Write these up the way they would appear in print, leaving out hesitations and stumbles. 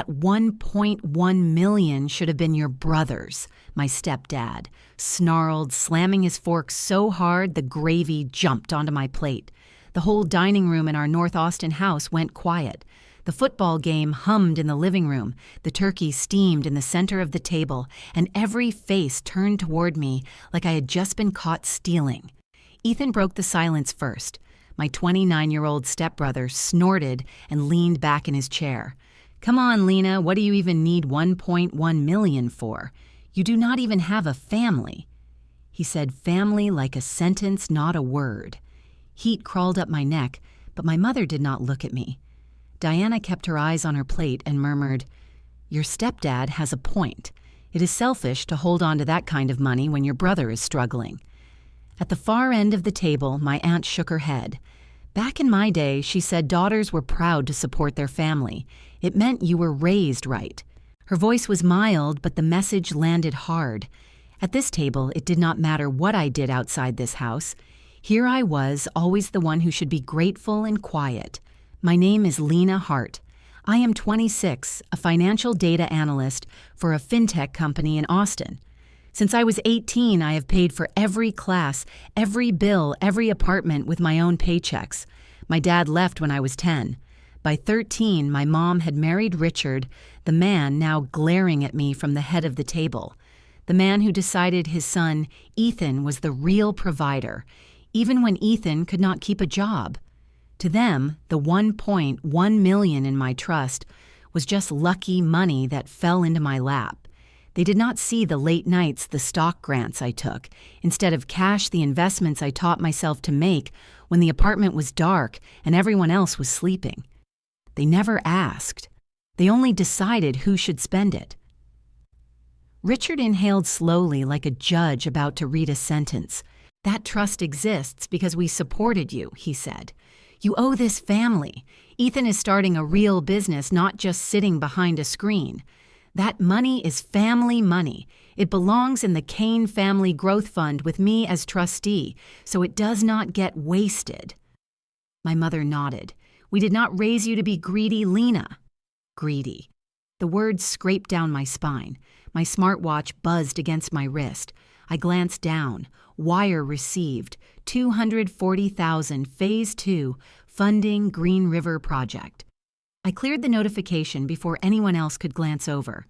That 1.1 million should have been your brother's, my stepdad snarled, slamming his fork so hard the gravy jumped onto my plate. The whole dining room in our North Austin house went quiet. The football game hummed in the living room, the turkey steamed in the center of the table, and every face turned toward me like I had just been caught stealing. Ethan broke the silence first. My 29-year-old stepbrother snorted and leaned back in his chair. "Come on, Lena, what do you even need 1.1 million for? You do not even have a family." He said family like a sentence, not a word. Heat crawled up my neck, but my mother did not look at me. Diana kept her eyes on her plate and murmured, "Your stepdad has a point. It is selfish to hold on to that kind of money when your brother is struggling." At the far end of the table, my aunt shook her head. "Back in my day," she said, "daughters were proud to support their family. It meant you were raised right." Her voice was mild, but the message landed hard. At this table, it did not matter what I did outside this house. Here I was, always the one who should be grateful and quiet. My name is Lena Hart. I am 26, a financial data analyst for a fintech company in Austin. Since I was 18, I have paid for every class, every bill, every apartment with my own paychecks. My dad left when I was 10. By 13, my mom had married Richard, the man now glaring at me from the head of the table. The man who decided his son, Ethan, was the real provider, even when Ethan could not keep a job. To them, the 1.1 million in my trust was just lucky money that fell into my lap. They did not see the late nights, the stock grants I took, instead of cash, the investments I taught myself to make when the apartment was dark and everyone else was sleeping. They never asked. They only decided who should spend it. Richard inhaled slowly like a judge about to read a sentence. "That trust exists because we supported you," he said. "You owe this family. Ethan is starting a real business, not just sitting behind a screen. That money is family money. It belongs in the Kane Family Growth Fund with me as trustee, so it does not get wasted." My mother nodded. "We did not raise you to be greedy, Lena." Greedy. The words scraped down my spine. My smartwatch buzzed against my wrist. I glanced down. Wire received. 240,000 Phase 2 Funding Green River Project. I cleared the notification before anyone else could glance over.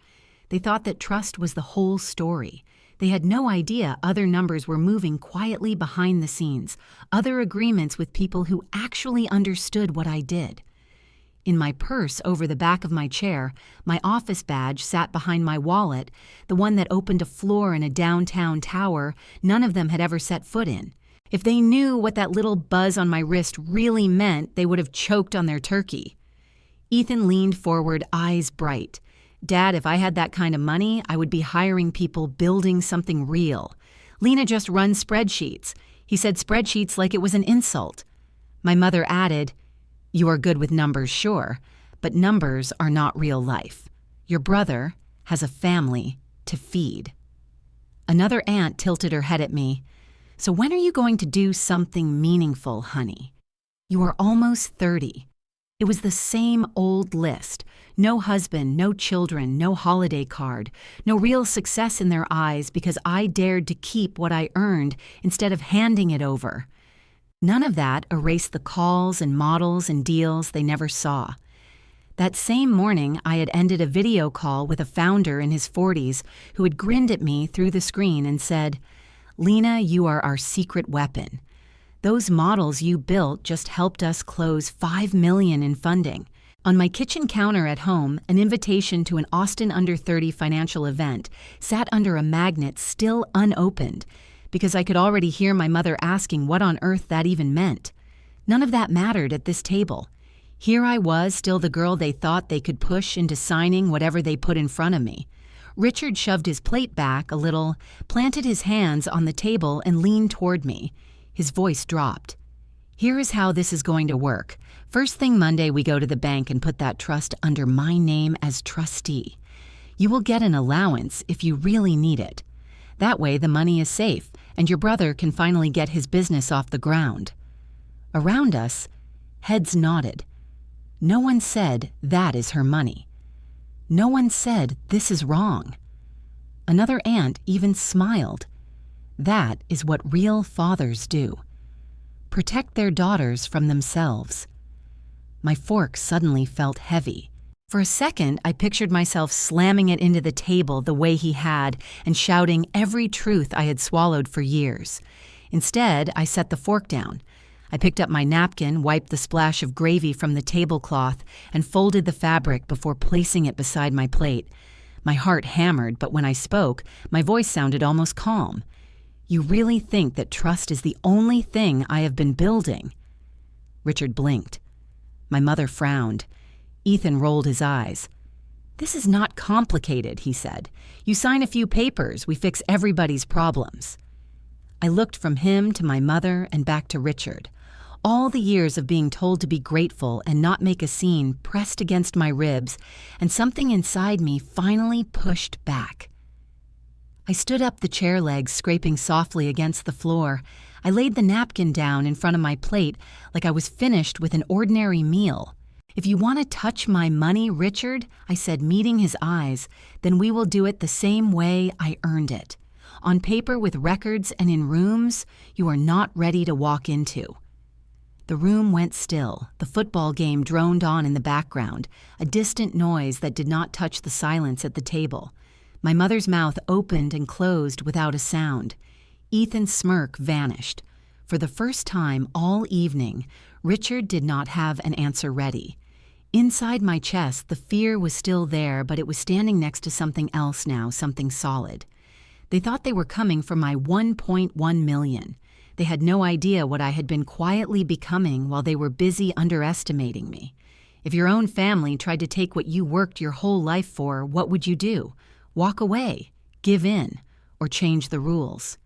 They thought that trust was the whole story. They had no idea other numbers were moving quietly behind the scenes, other agreements with people who actually understood what I did. In my purse over the back of my chair, my office badge sat behind my wallet, the one that opened a floor in a downtown tower none of them had ever set foot in. If they knew what that little buzz on my wrist really meant, they would have choked on their turkey. Ethan leaned forward, eyes bright. "Dad, if I had that kind of money, I would be hiring people, building something real. Lena just runs spreadsheets." He said spreadsheets like it was an insult. My mother added, "You are good with numbers, sure, but numbers are not real life. Your brother has a family to feed." Another aunt tilted her head at me. "So when are you going to do something meaningful, honey? You are almost 30. It was the same old list. No husband, no children, no holiday card, no real success in their eyes because I dared to keep what I earned instead of handing it over. None of that erased the calls and models and deals they never saw. That same morning, I had ended a video call with a founder in his 40s who had grinned at me through the screen and said, "Lena, you are our secret weapon. Those models you built just helped us close $5 million in funding." On my kitchen counter at home, an invitation to an Austin Under 30 financial event sat under a magnet still unopened because I could already hear my mother asking what on earth that even meant. None of that mattered at this table. Here I was, still the girl they thought they could push into signing whatever they put in front of me. Richard shoved his plate back a little, planted his hands on the table, and leaned toward me. His voice dropped. "Here is how this is going to work. First thing Monday, we go to the bank and put that trust under my name as trustee. You will get an allowance if you really need it. That way the money is safe, and your brother can finally get his business off the ground." Around us, heads nodded. No one said, "That is her money." No one said, "This is wrong." Another aunt even smiled. That is what real fathers do. Protect their daughters from themselves. My fork suddenly felt heavy. For a second, I pictured myself slamming it into the table the way he had and shouting every truth I had swallowed for years. Instead, I set the fork down. I picked up my napkin, wiped the splash of gravy from the tablecloth, and folded the fabric before placing it beside my plate. My heart hammered, but when I spoke, my voice sounded almost calm. "You really think that trust is the only thing I have been building?" Richard blinked. My mother frowned. Ethan rolled his eyes. "This is not complicated," he said. "You sign a few papers, we fix everybody's problems." I looked from him to my mother and back to Richard. All the years of being told to be grateful and not make a scene pressed against my ribs, and something inside me finally pushed back. I stood up, the chair legs scraping softly against the floor. I laid the napkin down in front of my plate like I was finished with an ordinary meal. "If you want to touch my money, Richard," I said, meeting his eyes, "then we will do it the same way I earned it. On paper with records and in rooms you are not ready to walk into." The room went still. The football game droned on in the background, a distant noise that did not touch the silence at the table. My mother's mouth opened and closed without a sound. Ethan's smirk vanished. For the first time all evening, Richard did not have an answer ready. Inside my chest, the fear was still there, but it was standing next to something else now, something solid. They thought they were coming for my 1.1 million. They had no idea what I had been quietly becoming while they were busy underestimating me. If your own family tried to take what you worked your whole life for, what would you do? Walk away, give in, or change the rules?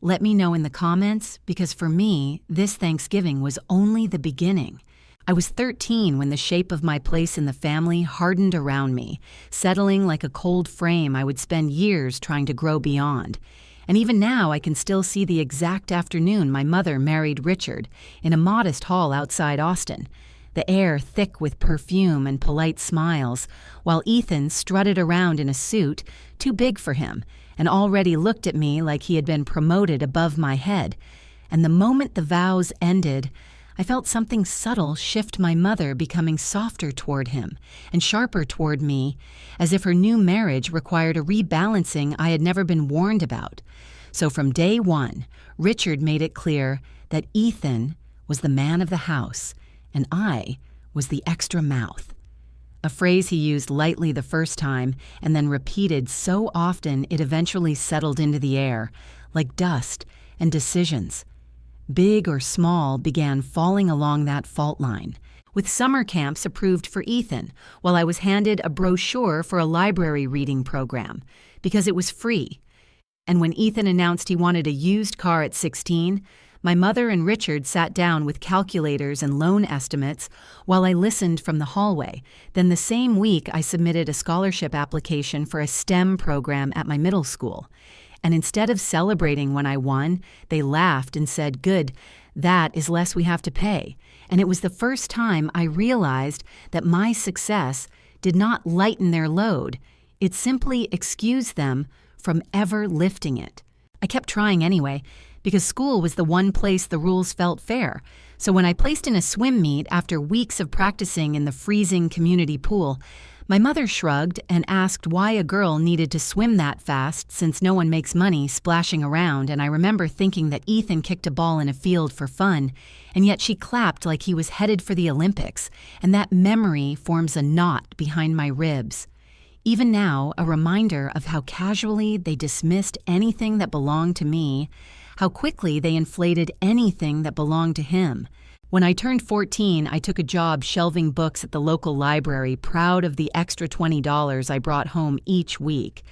Let me know in the comments, because for me, this Thanksgiving was only the beginning. I was 13 when the shape of my place in the family hardened around me, settling like a cold frame I would spend years trying to grow beyond. And even now I can still see the exact afternoon my mother married Richard in a modest hall outside Austin, the air thick with perfume and polite smiles, while Ethan strutted around in a suit too big for him and already looked at me like he had been promoted above my head. And the moment the vows ended, I felt something subtle shift, my mother becoming softer toward him and sharper toward me, as if her new marriage required a rebalancing I had never been warned about. So from day one, Richard made it clear that Ethan was the man of the house and I was the extra mouth. A phrase he used lightly the first time and then repeated so often it eventually settled into the air, like dust and decisions. Big or small began falling along that fault line, with summer camps approved for Ethan, while I was handed a brochure for a library reading program, because it was free. And when Ethan announced he wanted a used car at 16, my mother and Richard sat down with calculators and loan estimates while I listened from the hallway. Then the same week, I submitted a scholarship application for a STEM program at my middle school. And instead of celebrating when I won, they laughed and said, "Good, that is less we have to pay." And it was the first time I realized that my success did not lighten their load. It simply excused them from ever lifting it. I kept trying anyway, because school was the one place the rules felt fair. So when I placed in a swim meet after weeks of practicing in the freezing community pool, my mother shrugged and asked why a girl needed to swim that fast since no one makes money splashing around, and I remember thinking that Ethan kicked a ball in a field for fun, and yet she clapped like he was headed for the Olympics, and that memory forms a knot behind my ribs. Even now, a reminder of how casually they dismissed anything that belonged to me, how quickly they inflated anything that belonged to him. When I turned 14, I took a job shelving books at the local library, proud of the extra $20 I brought home each week.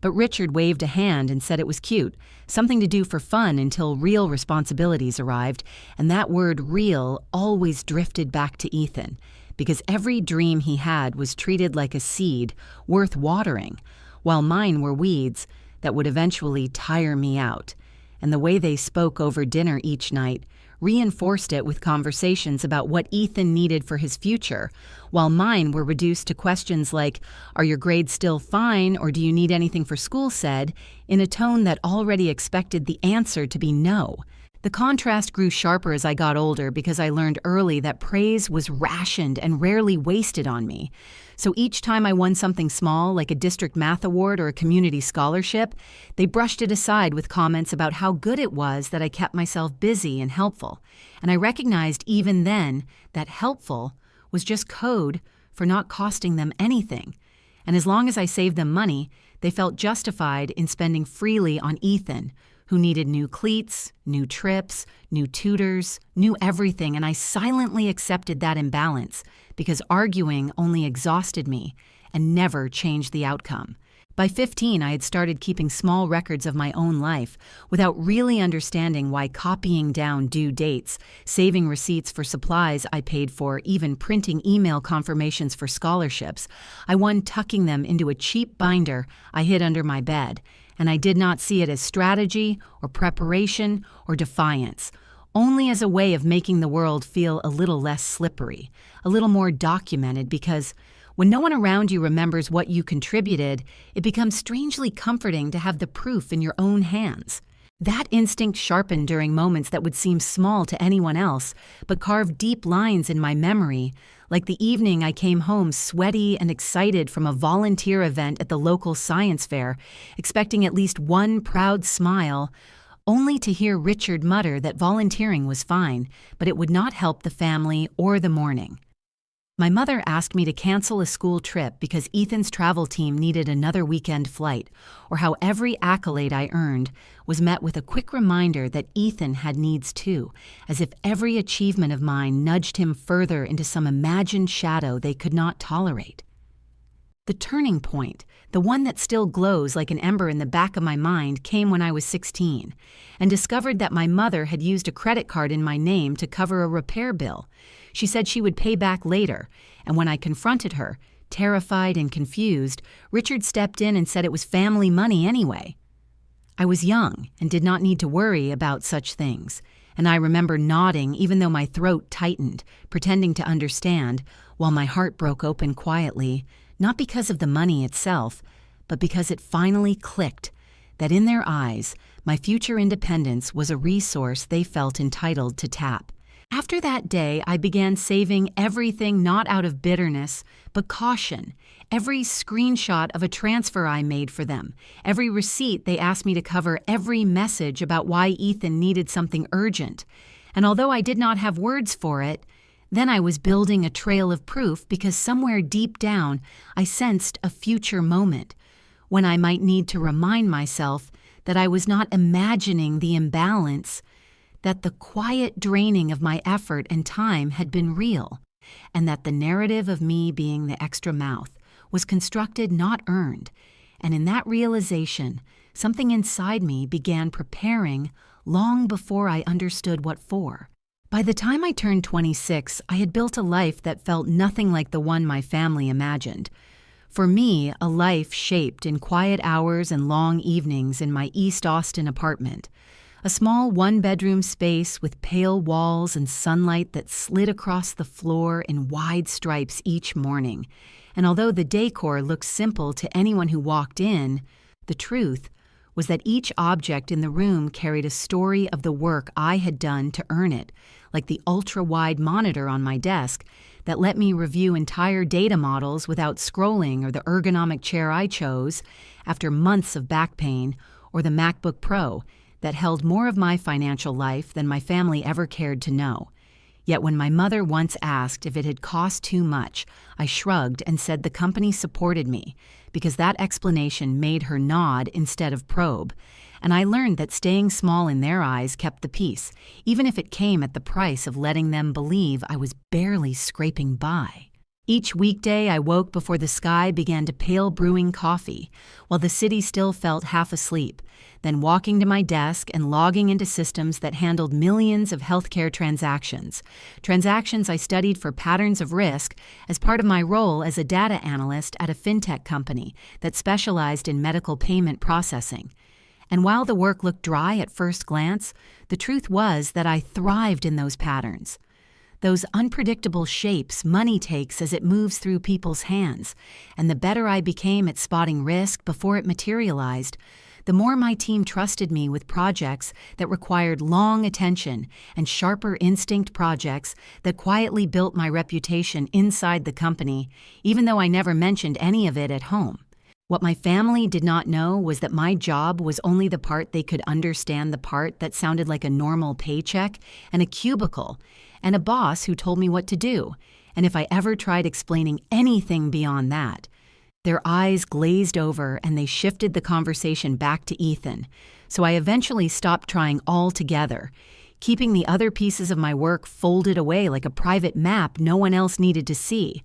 But Richard waved a hand and said it was cute, something to do for fun until real responsibilities arrived, and that word real always drifted back to Ethan, because every dream he had was treated like a seed worth watering, while mine were weeds that would eventually tire me out. And the way they spoke over dinner each night, reinforced it with conversations about what Ethan needed for his future, while mine were reduced to questions like, "Are your grades still fine, or do you need anything for school?" said, in a tone that already expected the answer to be no. The contrast grew sharper as I got older because I learned early that praise was rationed and rarely wasted on me. So each time I won something small, like a district math award or a community scholarship, they brushed it aside with comments about how good it was that I kept myself busy and helpful. And I recognized even then that helpful was just code for not costing them anything. And as long as I saved them money, they felt justified in spending freely on Ethan, who needed new cleats, new trips, new tutors, new everything, and I silently accepted that imbalance because arguing only exhausted me and never changed the outcome. By 15, I had started keeping small records of my own life without really understanding why copying down due dates, saving receipts for supplies I paid for, even printing email confirmations for scholarships, I won tucking them into a cheap binder I hid under my bed, and I did not see it as strategy or preparation or defiance, only as a way of making the world feel a little less slippery, a little more documented, because when no one around you remembers what you contributed, it becomes strangely comforting to have the proof in your own hands. That instinct sharpened during moments that would seem small to anyone else, but carved deep lines in my memory, like the evening I came home sweaty and excited from a volunteer event at the local science fair, expecting at least one proud smile, only to hear Richard mutter that volunteering was fine, but it would not help the family or the morning. My mother asked me to cancel a school trip because Ethan's travel team needed another weekend flight, or how every accolade I earned was met with a quick reminder that Ethan had needs too, as if every achievement of mine nudged him further into some imagined shadow they could not tolerate. The turning point, the one that still glows like an ember in the back of my mind, came when I was 16, and discovered that my mother had used a credit card in my name to cover a repair bill. She said she would pay back later, and when I confronted her, terrified and confused, Richard stepped in and said it was family money anyway. I was young and did not need to worry about such things, and I remember nodding even though my throat tightened, pretending to understand, while my heart broke open quietly, not because of the money itself, but because it finally clicked that in their eyes, my future independence was a resource they felt entitled to tap. After that day, I began saving everything not out of bitterness, but caution. Every screenshot of a transfer I made for them, every receipt they asked me to cover, every message about why Ethan needed something urgent. And although I did not have words for it, then I was building a trail of proof because somewhere deep down I sensed a future moment when I might need to remind myself that I was not imagining the imbalance, that the quiet draining of my effort and time had been real, and that the narrative of me being the extra mouth was constructed, not earned. And in that realization, something inside me began preparing long before I understood what for. By the time I turned 26, I had built a life that felt nothing like the one my family imagined. For me, a life shaped in quiet hours and long evenings in my East Austin apartment. A small one-bedroom space with pale walls and sunlight that slid across the floor in wide stripes each morning. And although the decor looked simple to anyone who walked in, the truth was that each object in the room carried a story of the work I had done to earn it, like the ultra-wide monitor on my desk that let me review entire data models without scrolling, or the ergonomic chair I chose after months of back pain, or the MacBook Pro that held more of my financial life than my family ever cared to know. Yet when my mother once asked if it had cost too much, I shrugged and said the company supported me, because that explanation made her nod instead of probe. And I learned that staying small in their eyes kept the peace, even if it came at the price of letting them believe I was barely scraping by. Each weekday I woke before the sky began to pale brewing coffee, while the city still felt half asleep, then walking to my desk and logging into systems that handled millions of healthcare transactions I studied for patterns of risk as part of my role as a data analyst at a fintech company that specialized in medical payment processing. And while the work looked dry at first glance, the truth was that I thrived in those patterns. Those unpredictable shapes money takes as it moves through people's hands, and the better I became at spotting risk before it materialized, the more my team trusted me with projects that required long attention and sharper instinct projects that quietly built my reputation inside the company, even though I never mentioned any of it at home. What my family did not know was that my job was only the part they could understand, the part that sounded like a normal paycheck and a cubicle, and a boss who told me what to do, and if I ever tried explaining anything beyond that, their eyes glazed over and they shifted the conversation back to Ethan, so I eventually stopped trying altogether, keeping the other pieces of my work folded away like a private map no one else needed to see,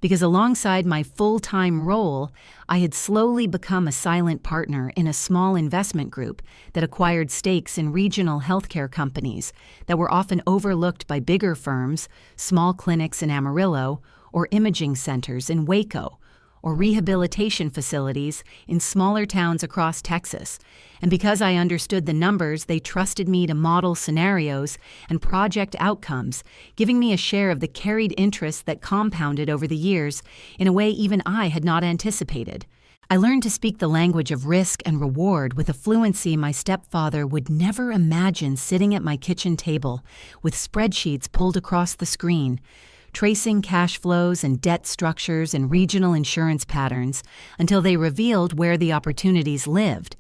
because alongside my full-time role, I had slowly become a silent partner in a small investment group that acquired stakes in regional healthcare companies that were often overlooked by bigger firms, small clinics in Amarillo, or imaging centers in Waco, or rehabilitation facilities in smaller towns across Texas. And because I understood the numbers, they trusted me to model scenarios and project outcomes, giving me a share of the carried interest that compounded over the years in a way even I had not anticipated. I learned to speak the language of risk and reward with a fluency my stepfather would never imagine sitting at my kitchen table with spreadsheets pulled across the screen, tracing cash flows and debt structures and regional insurance patterns until they revealed where the opportunities lived.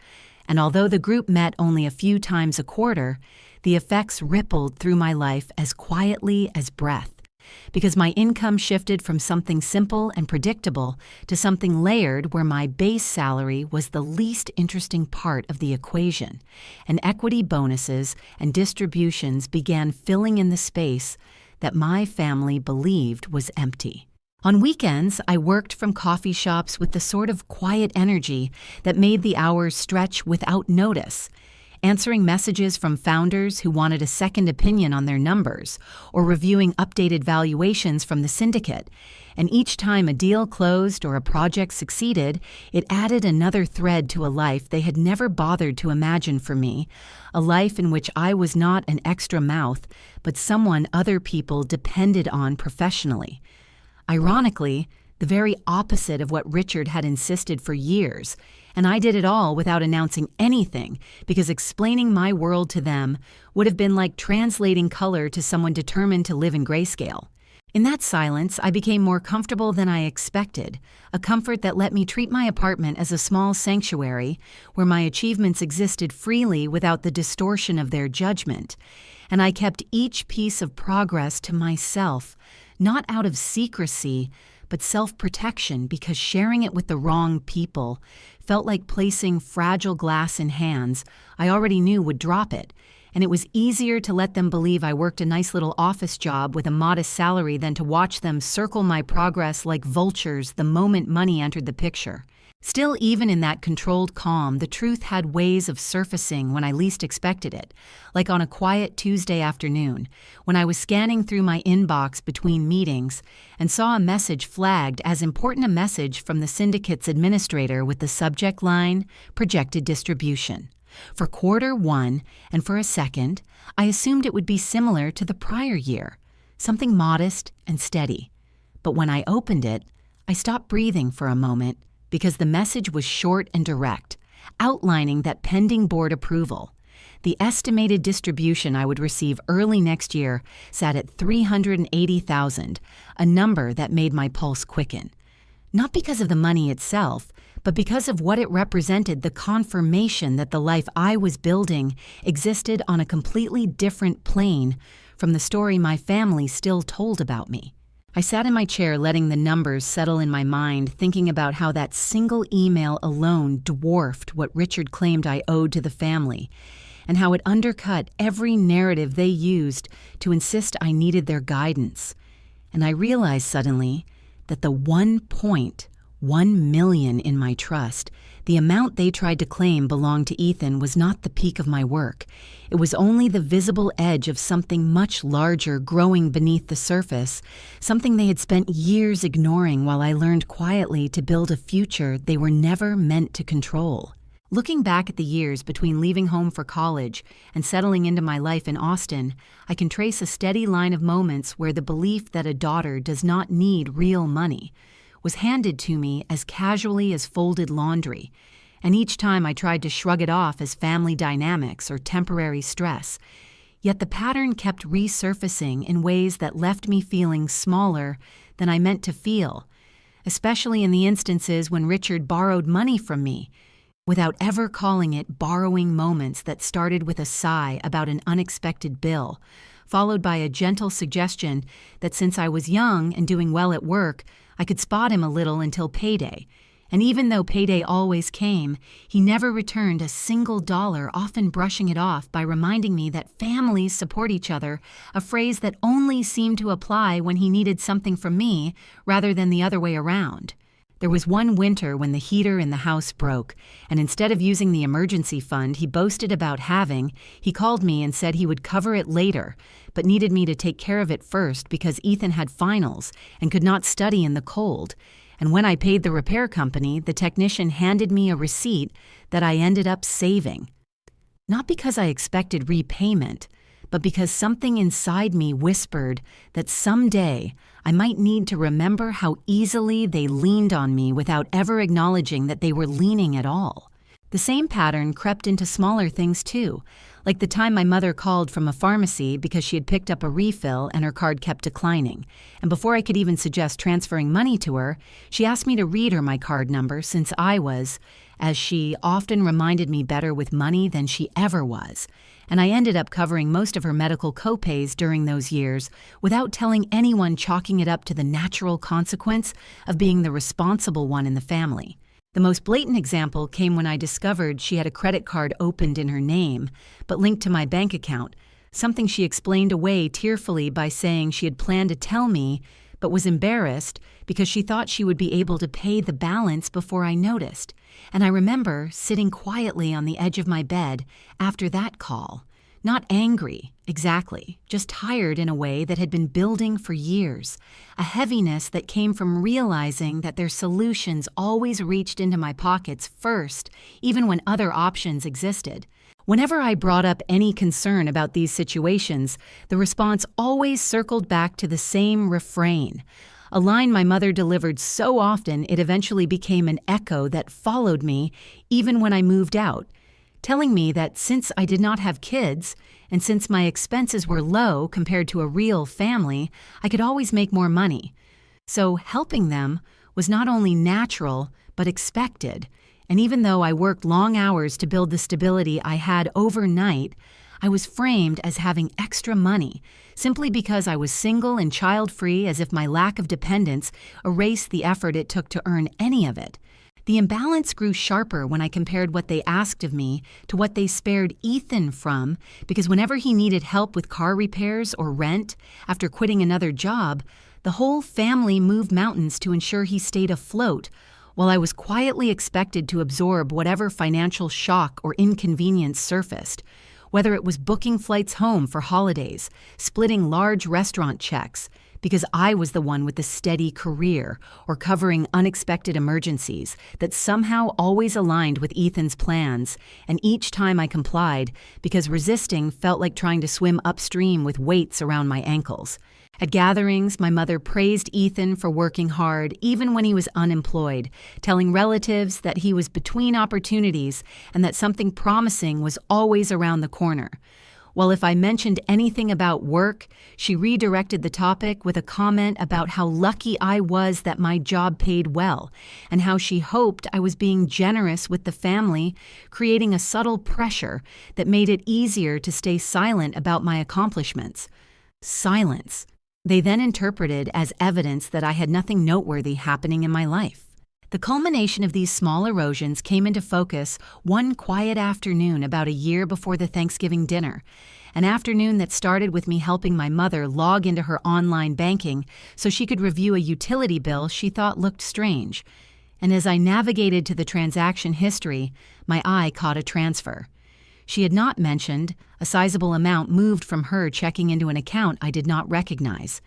And although the group met only a few times a quarter, the effects rippled through my life as quietly as breath, because my income shifted from something simple and predictable to something layered where my base salary was the least interesting part of the equation, and equity bonuses and distributions began filling in the space that my family believed was empty. On weekends, I worked from coffee shops with the sort of quiet energy that made the hours stretch without notice, answering messages from founders who wanted a second opinion on their numbers, or reviewing updated valuations from the syndicate. And each time a deal closed or a project succeeded, it added another thread to a life they had never bothered to imagine for me, a life in which I was not an extra mouth, but someone other people depended on professionally. Ironically, the very opposite of what Richard had insisted for years, and I did it all without announcing anything, because explaining my world to them would have been like translating color to someone determined to live in grayscale. In that silence, I became more comfortable than I expected, a comfort that let me treat my apartment as a small sanctuary where my achievements existed freely without the distortion of their judgment. And I kept each piece of progress to myself, not out of secrecy, but self-protection, because sharing it with the wrong people felt like placing fragile glass in hands I already knew would drop it, and it was easier to let them believe I worked a nice little office job with a modest salary than to watch them circle my progress like vultures the moment money entered the picture. Still, even in that controlled calm, the truth had ways of surfacing when I least expected it, like on a quiet Tuesday afternoon, when I was scanning through my inbox between meetings and saw a message flagged as important, a message from the syndicate's administrator with the subject line, projected distribution. For quarter one, and for a second, I assumed it would be similar to the prior year, something modest and steady. But when I opened it, I stopped breathing for a moment, because the message was short and direct, outlining that pending board approval. The estimated distribution I would receive early next year sat at $380,000, a number that made my pulse quicken. Not because of the money itself, but because of what it represented, the confirmation that the life I was building existed on a completely different plane from the story my family still told about me. I sat in my chair letting the numbers settle in my mind, thinking about how that single email alone dwarfed what Richard claimed I owed to the family, and how it undercut every narrative they used to insist I needed their guidance. And I realized suddenly that the $1.1 million in my trust, the amount they tried to claim belonged to Ethan, was not the peak of my work. It was only the visible edge of something much larger growing beneath the surface, something they had spent years ignoring while I learned quietly to build a future they were never meant to control. Looking back at the years between leaving home for college and settling into my life in Austin, I can trace a steady line of moments where the belief that a daughter does not need real money was handed to me as casually as folded laundry, and each time I tried to shrug it off as family dynamics or temporary stress. Yet the pattern kept resurfacing in ways that left me feeling smaller than I meant to feel, especially in the instances when Richard borrowed money from me, without ever calling it borrowing moments that started with a sigh about an unexpected bill, followed by a gentle suggestion that since I was young and doing well at work, I could spot him a little until payday. And even though payday always came, he never returned a single dollar, often brushing it off by reminding me that families support each other, a phrase that only seemed to apply when he needed something from me rather than the other way around. There was one winter when the heater in the house broke, and instead of using the emergency fund he boasted about having, he called me and said he would cover it later, but needed me to take care of it first because Ethan had finals and could not study in the cold. And when I paid the repair company, the technician handed me a receipt that I ended up saving. Not because I expected repayment, but because something inside me whispered that someday I might need to remember how easily they leaned on me without ever acknowledging that they were leaning at all. The same pattern crept into smaller things too, like the time my mother called from a pharmacy because she had picked up a refill and her card kept declining. And before I could even suggest transferring money to her, she asked me to read her my card number since I was, as she often reminded me, better with money than she ever was. And I ended up covering most of her medical copays during those years without telling anyone, chalking it up to the natural consequence of being the responsible one in the family. The most blatant example came when I discovered she had a credit card opened in her name, but linked to my bank account, something she explained away tearfully by saying she had planned to tell me, but was embarrassed because she thought she would be able to pay the balance before I noticed. And I remember sitting quietly on the edge of my bed after that call, not angry, exactly, just tired in a way that had been building for years, a heaviness that came from realizing that their solutions always reached into my pockets first, even when other options existed. Whenever I brought up any concern about these situations, the response always circled back to the same refrain, a line my mother delivered so often it eventually became an echo that followed me even when I moved out, telling me that since I did not have kids, and since my expenses were low compared to a real family, I could always make more money. So helping them was not only natural, but expected. And even though I worked long hours to build the stability I had overnight, I was framed as having extra money, simply because I was single and child-free, as if my lack of dependence erased the effort it took to earn any of it. The imbalance grew sharper when I compared what they asked of me to what they spared Ethan from, because whenever he needed help with car repairs or rent after quitting another job, the whole family moved mountains to ensure he stayed afloat, while I was quietly expected to absorb whatever financial shock or inconvenience surfaced, whether it was booking flights home for holidays, splitting large restaurant checks, because I was the one with the steady career, or covering unexpected emergencies that somehow always aligned with Ethan's plans, and each time I complied because resisting felt like trying to swim upstream with weights around my ankles. At gatherings, my mother praised Ethan for working hard even when he was unemployed, telling relatives that he was between opportunities and that something promising was always around the corner. While if I mentioned anything about work, she redirected the topic with a comment about how lucky I was that my job paid well, and how she hoped I was being generous with the family, creating a subtle pressure that made it easier to stay silent about my accomplishments. Silence. They then interpreted as evidence that I had nothing noteworthy happening in my life. The culmination of these small erosions came into focus one quiet afternoon about a year before the Thanksgiving dinner, an afternoon that started with me helping my mother log into her online banking so she could review a utility bill she thought looked strange. And as I navigated to the transaction history, my eye caught a transfer. She had not mentioned a sizable amount moved from her checking into an account I did not recognize.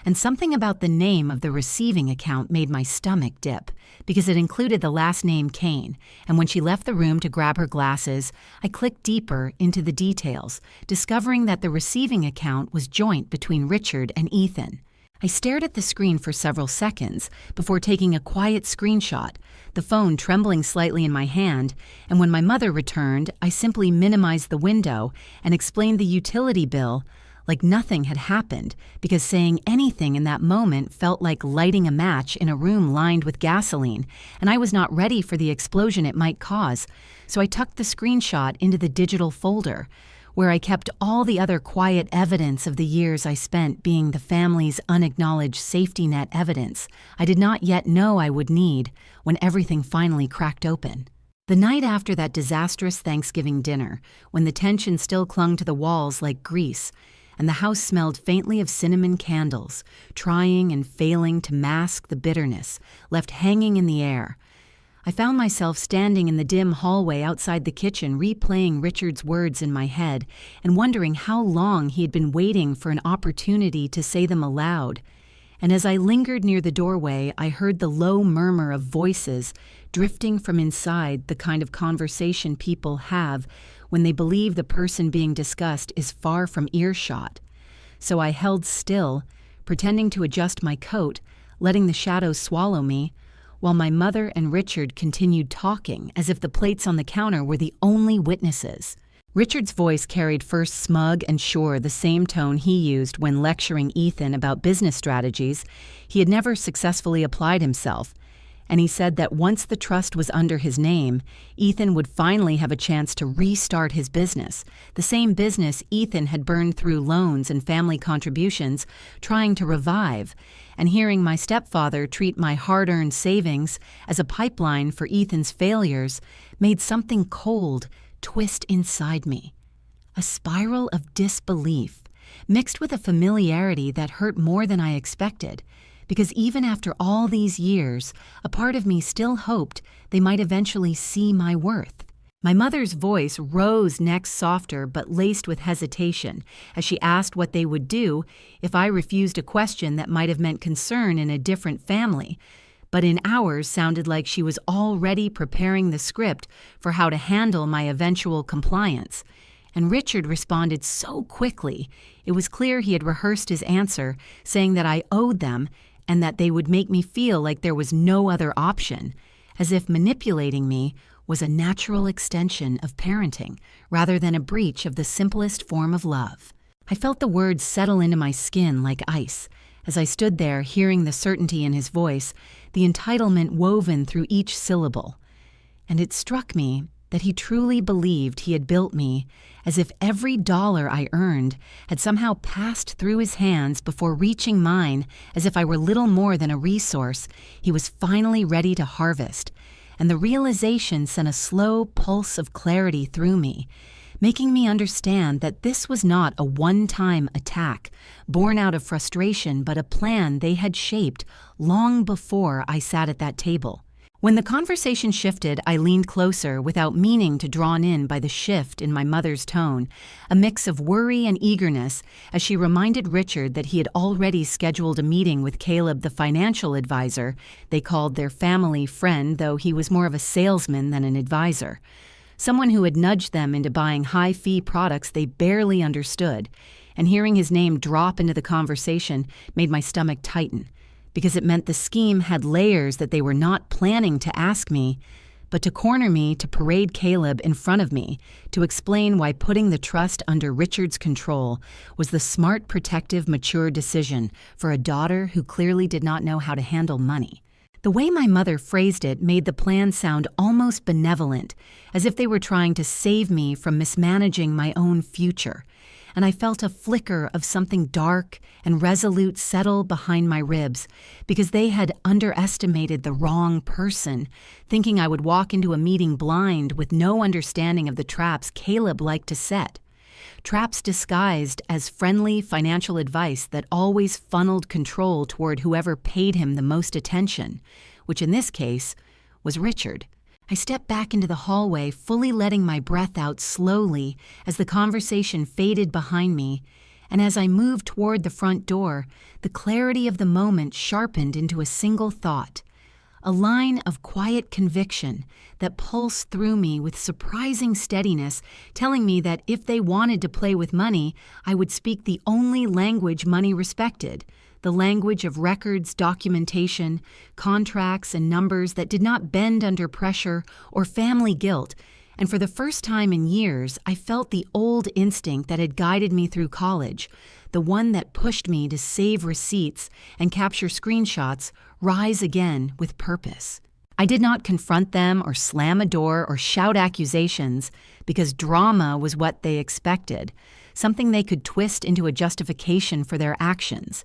And something about the name of the receiving account made my stomach dip, because it included the last name Kane, and when she left the room to grab her glasses, I clicked deeper into the details, discovering that the receiving account was joint between Richard and Ethan. I stared at the screen for several seconds before taking a quiet screenshot, the phone trembling slightly in my hand, and when my mother returned, I simply minimized the window and explained the utility bill like nothing had happened, because saying anything in that moment felt like lighting a match in a room lined with gasoline, and I was not ready for the explosion it might cause, so I tucked the screenshot into the digital folder, where I kept all the other quiet evidence of the years I spent being the family's unacknowledged safety net evidence I did not yet know I would need when everything finally cracked open. The night after that disastrous Thanksgiving dinner, when the tension still clung to the walls like grease, and the house smelled faintly of cinnamon candles, trying and failing to mask the bitterness left hanging in the air, I found myself standing in the dim hallway outside the kitchen replaying Richard's words in my head and wondering how long he had been waiting for an opportunity to say them aloud. And as I lingered near the doorway, I heard the low murmur of voices drifting from inside, the kind of conversation people have when they believe the person being discussed is far from earshot. So I held still, pretending to adjust my coat, letting the shadows swallow me, while my mother and Richard continued talking as if the plates on the counter were the only witnesses. Richard's voice carried first smug and sure, the same tone he used when lecturing Ethan about business strategies he had never successfully applied himself, and he said that once the trust was under his name, Ethan would finally have a chance to restart his business, the same business Ethan had burned through loans and family contributions, trying to revive, and hearing my stepfather treat my hard-earned savings as a pipeline for Ethan's failures made something cold twist inside me. A spiral of disbelief, mixed with a familiarity that hurt more than I expected, because even after all these years, a part of me still hoped they might eventually see my worth. My mother's voice rose next softer but laced with hesitation as she asked what they would do if I refused a question that might have meant concern in a different family, but in ours sounded like she was already preparing the script for how to handle my eventual compliance. And Richard responded so quickly, it was clear he had rehearsed his answer, saying that I owed them and that they would make me feel like there was no other option, as if manipulating me was a natural extension of parenting rather than a breach of the simplest form of love. I felt the words settle into my skin like ice as I stood there hearing the certainty in his voice, the entitlement woven through each syllable. And it struck me that he truly believed he had built me as if every dollar I earned had somehow passed through his hands before reaching mine, as if I were little more than a resource he was finally ready to harvest. And the realization sent a slow pulse of clarity through me, making me understand that this was not a one-time attack born out of frustration, but a plan they had shaped long before I sat at that table. When the conversation shifted, I leaned closer without meaning to drawn in by the shift in my mother's tone, a mix of worry and eagerness as she reminded Richard that he had already scheduled a meeting with Caleb, the financial advisor they called their family friend, though he was more of a salesman than an advisor, someone who had nudged them into buying high-fee products they barely understood, and hearing his name drop into the conversation made my stomach tighten, because it meant the scheme had layers that they were not planning to ask me, but to corner me to parade Caleb in front of me, to explain why putting the trust under Richard's control was the smart, protective, mature decision for a daughter who clearly did not know how to handle money. The way my mother phrased it made the plan sound almost benevolent, as if they were trying to save me from mismanaging my own future, and I felt a flicker of something dark and resolute settle behind my ribs because they had underestimated the wrong person, thinking I would walk into a meeting blind with no understanding of the traps Caleb liked to set. Traps disguised as friendly financial advice that always funneled control toward whoever paid him the most attention, which in this case was Richard. I stepped back into the hallway, fully letting my breath out slowly as the conversation faded behind me, And as I moved toward the front door, the clarity of the moment sharpened into a single thought, a line of quiet conviction that pulsed through me with surprising steadiness, telling me that if they wanted to play with money, I would speak the only language money respected, the language of records, documentation, contracts, and numbers that did not bend under pressure or family guilt. And for the first time in years, I felt the old instinct that had guided me through college, the one that pushed me to save receipts and capture screenshots, rise again with purpose. I did not confront them or slam a door or shout accusations because drama was what they expected, something they could twist into a justification for their actions.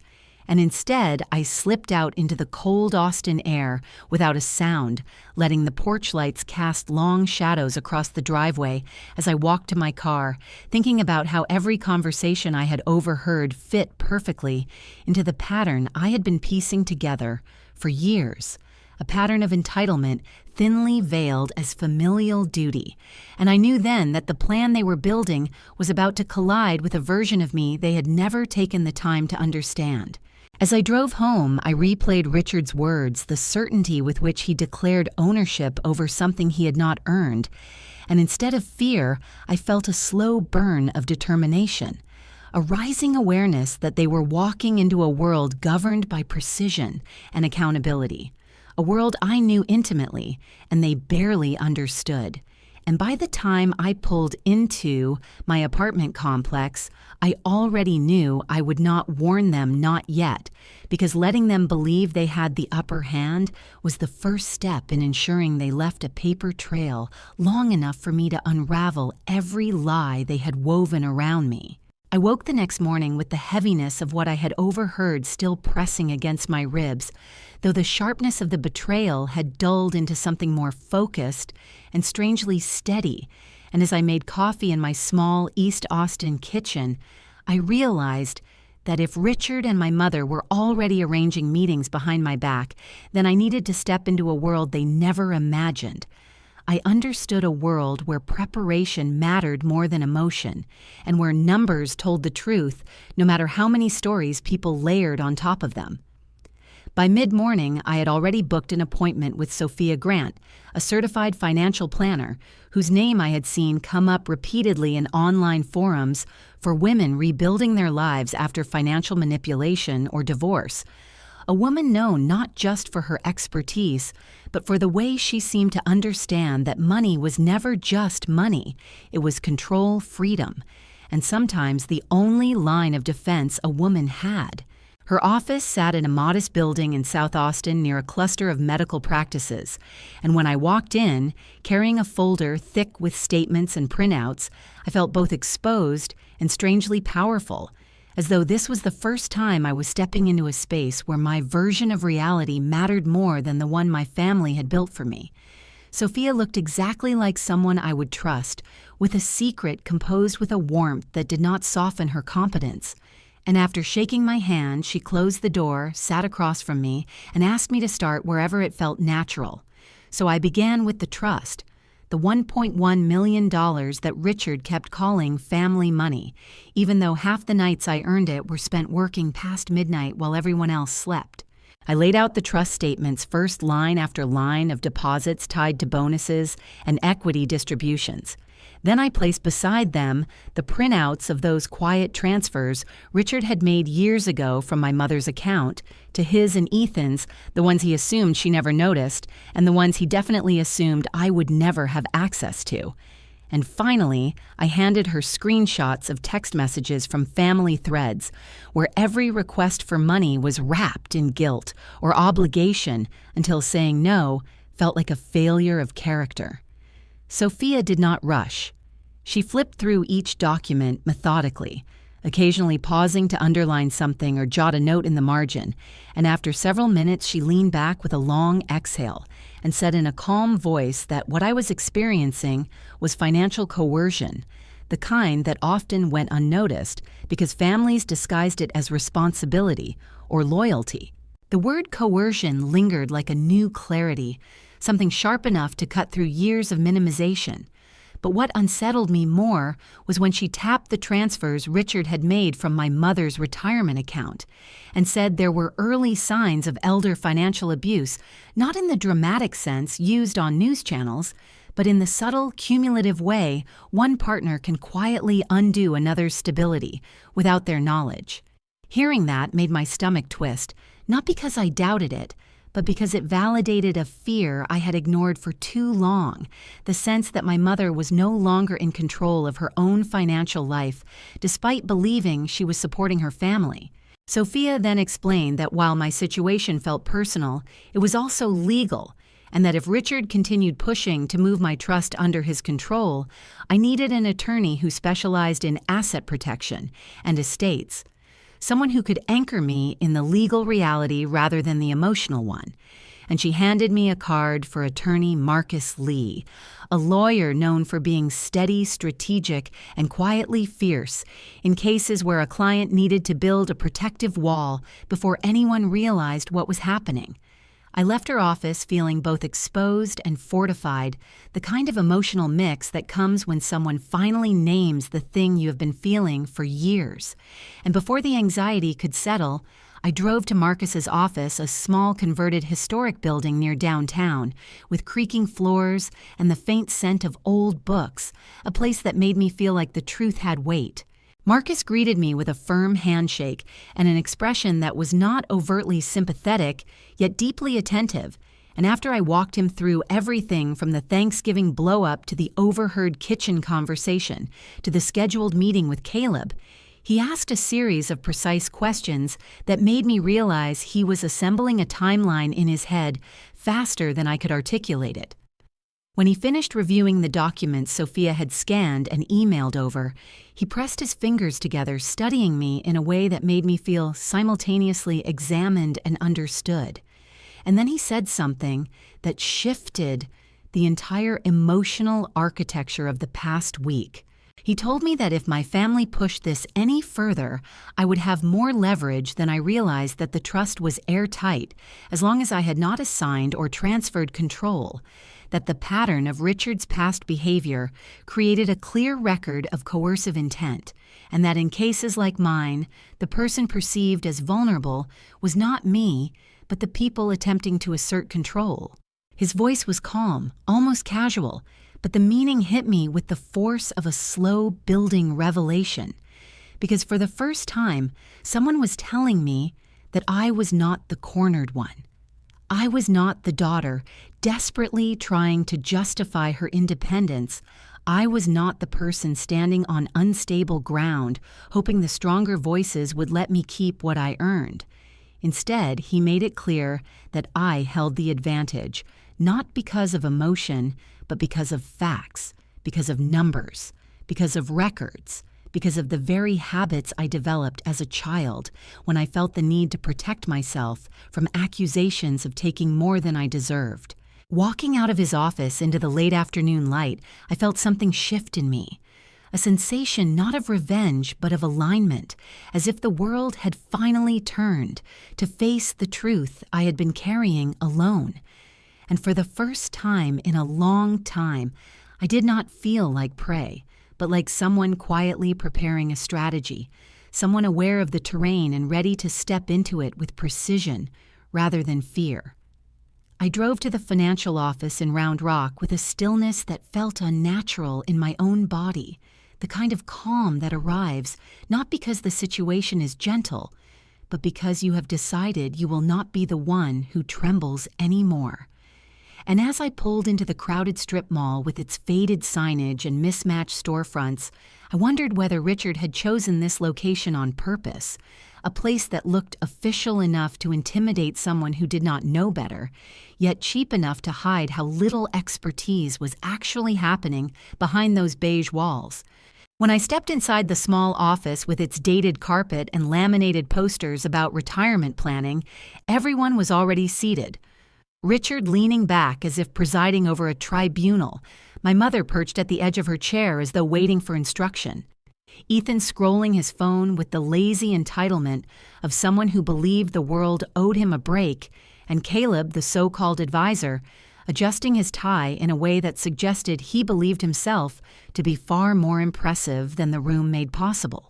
And instead, I slipped out into the cold Austin air without a sound, letting the porch lights cast long shadows across the driveway as I walked to my car, thinking about how every conversation I had overheard fit perfectly into the pattern I had been piecing together for years, a pattern of entitlement thinly veiled as familial duty. And I knew then that the plan they were building was about to collide with a version of me they had never taken the time to understand. As I drove home, I replayed Richard's words, the certainty with which he declared ownership over something he had not earned, and instead of fear, I felt a slow burn of determination, a rising awareness that they were walking into a world governed by precision and accountability, a world I knew intimately and they barely understood. And by the time I pulled into my apartment complex, I already knew I would not warn them not yet, because letting them believe they had the upper hand was the first step in ensuring they left a paper trail long enough for me to unravel every lie they had woven around me. I woke the next morning with the heaviness of what I had overheard still pressing against my ribs, though the sharpness of the betrayal had dulled into something more focused and strangely steady. And as I made coffee in my small East Austin kitchen, I realized that if Richard and my mother were already arranging meetings behind my back, then I needed to step into a world they never imagined. I understood a world where preparation mattered more than emotion, and where numbers told the truth, no matter how many stories people layered on top of them. By mid-morning, I had already booked an appointment with Sophia Grant, a certified financial planner, whose name I had seen come up repeatedly in online forums for women rebuilding their lives after financial manipulation or divorce. A woman known not just for her expertise, but for the way she seemed to understand that money was never just money. It was control, freedom, and sometimes the only line of defense a woman had. Her office sat in a modest building in South Austin near a cluster of medical practices, and when I walked in, carrying a folder thick with statements and printouts, I felt both exposed and strangely powerful, as though this was the first time I was stepping into a space where my version of reality mattered more than the one my family had built for me. Sophia looked exactly like someone I would trust, with a secret composed with a warmth that did not soften her competence. And after shaking my hand, she closed the door, sat across from me, and asked me to start wherever it felt natural. So I began with the trust, the $1.1 million that Richard kept calling family money, even though half the nights I earned it were spent working past midnight while everyone else slept. I laid out the trust statements, first line after line of deposits tied to bonuses and equity distributions. Then I placed beside them the printouts of those quiet transfers Richard had made years ago from my mother's account to his and Ethan's, the ones he assumed she never noticed, and the ones he definitely assumed I would never have access to. And finally, I handed her screenshots of text messages from family threads, where every request for money was wrapped in guilt or obligation until saying no felt like a failure of character. Sophia did not rush. She flipped through each document methodically, occasionally pausing to underline something or jot a note in the margin, and after several minutes she leaned back with a long exhale and said in a calm voice that what I was experiencing was financial coercion, the kind that often went unnoticed because families disguised it as responsibility or loyalty. The word coercion lingered like a new clarity, something sharp enough to cut through years of minimization. But what unsettled me more was when she tapped the transfers Richard had made from my mother's retirement account and said there were early signs of elder financial abuse, not in the dramatic sense used on news channels, but in the subtle, cumulative way one partner can quietly undo another's stability without their knowledge. Hearing that made my stomach twist, not because I doubted it, but because it validated a fear I had ignored for too long, the sense that my mother was no longer in control of her own financial life, despite believing she was supporting her family. Sophia then explained that while my situation felt personal, it was also legal, and that if Richard continued pushing to move my trust under his control, I needed an attorney who specialized in asset protection and estates, someone who could anchor me in the legal reality rather than the emotional one. And she handed me a card for attorney Marcus Lee, a lawyer known for being steady, strategic, and quietly fierce in cases where a client needed to build a protective wall before anyone realized what was happening. I left her office feeling both exposed and fortified, the kind of emotional mix that comes when someone finally names the thing you have been feeling for years. And before the anxiety could settle, I drove to Marcus's office, a small converted historic building near downtown, with creaking floors and the faint scent of old books, a place that made me feel like the truth had weight. Marcus greeted me with a firm handshake and an expression that was not overtly sympathetic, yet deeply attentive, and after I walked him through everything from the Thanksgiving blow-up to the overheard kitchen conversation to the scheduled meeting with Caleb, he asked a series of precise questions that made me realize he was assembling a timeline in his head faster than I could articulate it. When he finished reviewing the documents Sophia had scanned and emailed over, he pressed his fingers together, studying me in a way that made me feel simultaneously examined and understood. And then he said something that shifted the entire emotional architecture of the past week. He told me that if my family pushed this any further, I would have more leverage than I realized, that the trust was airtight as long as I had not assigned or transferred control, that the pattern of Richard's past behavior created a clear record of coercive intent, and that in cases like mine, the person perceived as vulnerable was not me, but the people attempting to assert control. His voice was calm, almost casual, but the meaning hit me with the force of a slow-building revelation, because for the first time, someone was telling me that I was not the cornered one. I was not the daughter desperately trying to justify her independence. I was not the person standing on unstable ground, hoping the stronger voices would let me keep what I earned. Instead, he made it clear that I held the advantage, not because of emotion, but because of facts, because of numbers, because of records, because of the very habits I developed as a child when I felt the need to protect myself from accusations of taking more than I deserved. Walking out of his office into the late afternoon light, I felt something shift in me, a sensation not of revenge but of alignment, as if the world had finally turned to face the truth I had been carrying alone. And for the first time in a long time, I did not feel like prey, but like someone quietly preparing a strategy, someone aware of the terrain and ready to step into it with precision rather than fear. I drove to the financial office in Round Rock with a stillness that felt unnatural in my own body, the kind of calm that arrives not because the situation is gentle, but because you have decided you will not be the one who trembles anymore. And as I pulled into the crowded strip mall with its faded signage and mismatched storefronts, I wondered whether Richard had chosen this location on purpose, a place that looked official enough to intimidate someone who did not know better, yet cheap enough to hide how little expertise was actually happening behind those beige walls. When I stepped inside the small office with its dated carpet and laminated posters about retirement planning, everyone was already seated. Richard leaning back as if presiding over a tribunal, my mother perched at the edge of her chair as though waiting for instruction. Ethan scrolling his phone with the lazy entitlement of someone who believed the world owed him a break, and Caleb, the so-called advisor, adjusting his tie in a way that suggested he believed himself to be far more impressive than the room made possible.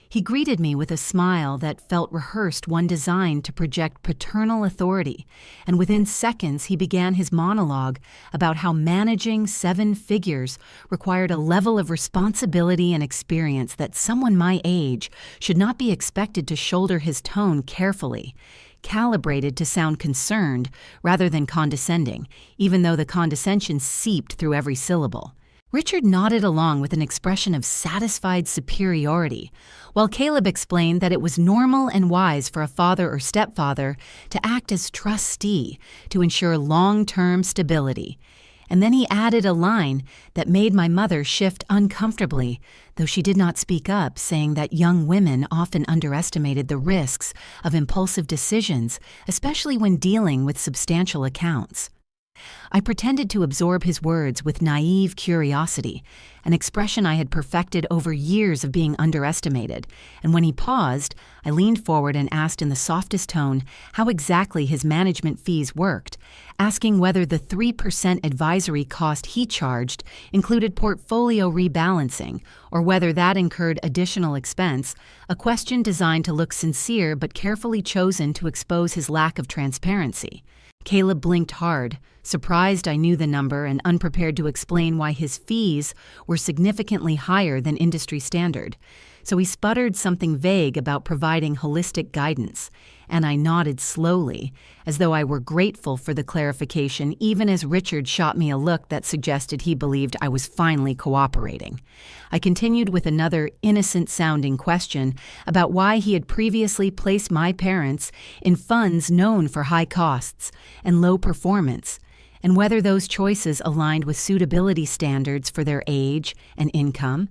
He greeted me with a smile that felt rehearsed, one designed to project paternal authority, and within seconds he began his monologue about how managing 7 figures required a level of responsibility and experience that someone my age should not be expected to shoulder his tone carefully, calibrated to sound concerned rather than condescending, even though the condescension seeped through every syllable. Richard nodded along with an expression of satisfied superiority, while Caleb explained that it was normal and wise for a father or stepfather to act as trustee to ensure long-term stability. And then he added a line that made my mother shift uncomfortably, though she did not speak up, saying that young women often underestimated the risks of impulsive decisions, especially when dealing with substantial accounts. I pretended to absorb his words with naive curiosity, an expression I had perfected over years of being underestimated, and when he paused, I leaned forward and asked in the softest tone how exactly his management fees worked, asking whether the 3% advisory cost he charged included portfolio rebalancing, or whether that incurred additional expense, a question designed to look sincere but carefully chosen to expose his lack of transparency. Caleb blinked hard, surprised I knew the number and unprepared to explain why his fees were significantly higher than industry standard. So he sputtered something vague about providing holistic guidance, and I nodded slowly, as though I were grateful for the clarification, even as Richard shot me a look that suggested he believed I was finally cooperating. I continued with another innocent-sounding question about why he had previously placed my parents in funds known for high costs and low performance, and whether those choices aligned with suitability standards for their age and income.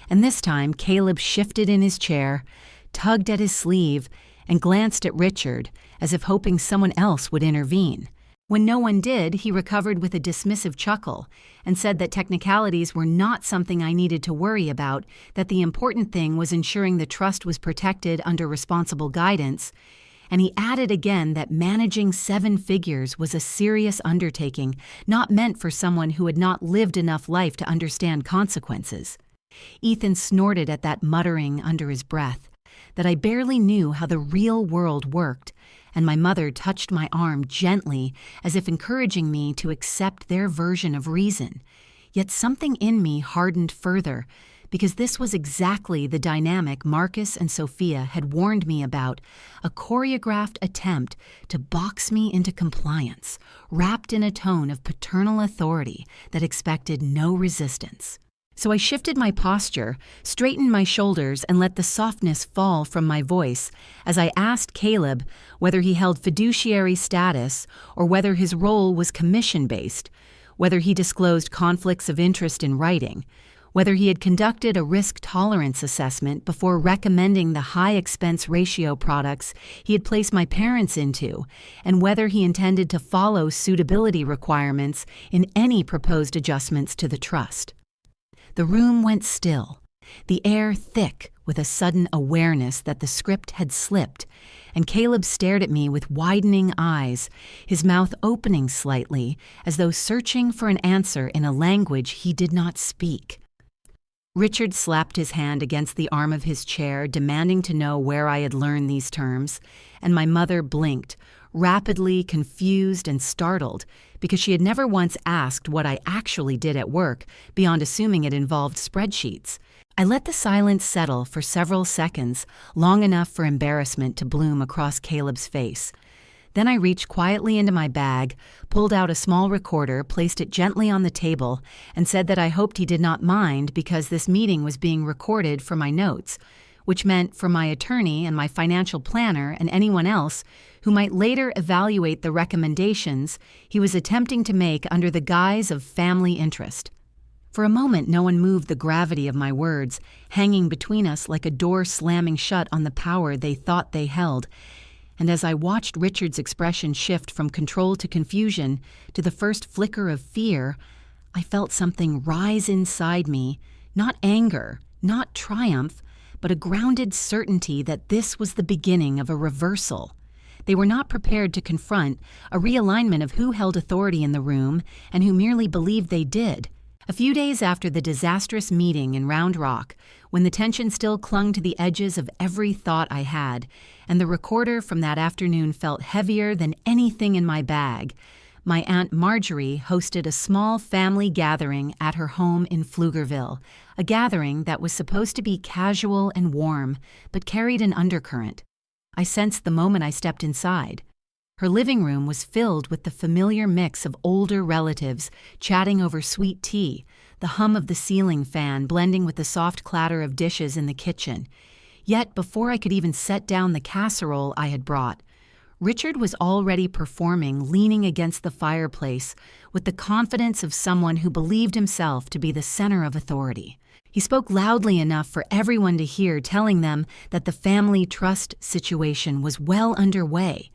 And this time, Caleb shifted in his chair, tugged at his sleeve, and glanced at Richard, as if hoping someone else would intervene. When no one did, he recovered with a dismissive chuckle and said that technicalities were not something I needed to worry about, that the important thing was ensuring the trust was protected under responsible guidance, and he added again that managing 7 figures was a serious undertaking, not meant for someone who had not lived enough life to understand consequences. Ethan snorted at that muttering under his breath, that I barely knew how the real world worked, and my mother touched my arm gently as if encouraging me to accept their version of reason. Yet something in me hardened further, because this was exactly the dynamic Marcus and Sophia had warned me about, a choreographed attempt to box me into compliance, wrapped in a tone of paternal authority that expected no resistance. So I shifted my posture, straightened my shoulders, and let the softness fall from my voice as I asked Caleb whether he held fiduciary status or whether his role was commission-based, whether he disclosed conflicts of interest in writing, whether he had conducted a risk tolerance assessment before recommending the high-expense ratio products he had placed my parents into, and whether he intended to follow suitability requirements in any proposed adjustments to the trust. The room went still, the air thick with a sudden awareness that the script had slipped, and Caleb stared at me with widening eyes, his mouth opening slightly, as though searching for an answer in a language he did not speak. Richard slapped his hand against the arm of his chair, demanding to know where I had learned these terms, and my mother blinked, rapidly confused and startled, because she had never once asked what I actually did at work, beyond assuming it involved spreadsheets. I let the silence settle for several seconds, long enough for embarrassment to bloom across Caleb's face. Then I reached quietly into my bag, pulled out a small recorder, placed it gently on the table, and said that I hoped he did not mind because this meeting was being recorded for my notes, which meant for my attorney and my financial planner and anyone else who might later evaluate the recommendations he was attempting to make under the guise of family interest. For a moment, no one moved the gravity of my words, hanging between us like a door slamming shut on the power they thought they held. And as I watched Richard's expression shift from control to confusion to the first flicker of fear, I felt something rise inside me, not anger, not triumph, but a grounded certainty that this was the beginning of a reversal, They were not prepared to confront a realignment of who held authority in the room and who merely believed they did. A few days after the disastrous meeting in Round Rock, when the tension still clung to the edges of every thought I had, and the recorder from that afternoon felt heavier than anything in my bag, my Aunt Marjorie hosted a small family gathering at her home in Pflugerville, a gathering that was supposed to be casual and warm, but carried an undercurrent. I sensed the moment I stepped inside. Her living room was filled with the familiar mix of older relatives chatting over sweet tea, the hum of the ceiling fan blending with the soft clatter of dishes in the kitchen. Yet before I could even set down the casserole I had brought, Richard was already performing, leaning against the fireplace with the confidence of someone who believed himself to be the center of authority. He spoke loudly enough for everyone to hear, telling them that the family trust situation was well underway,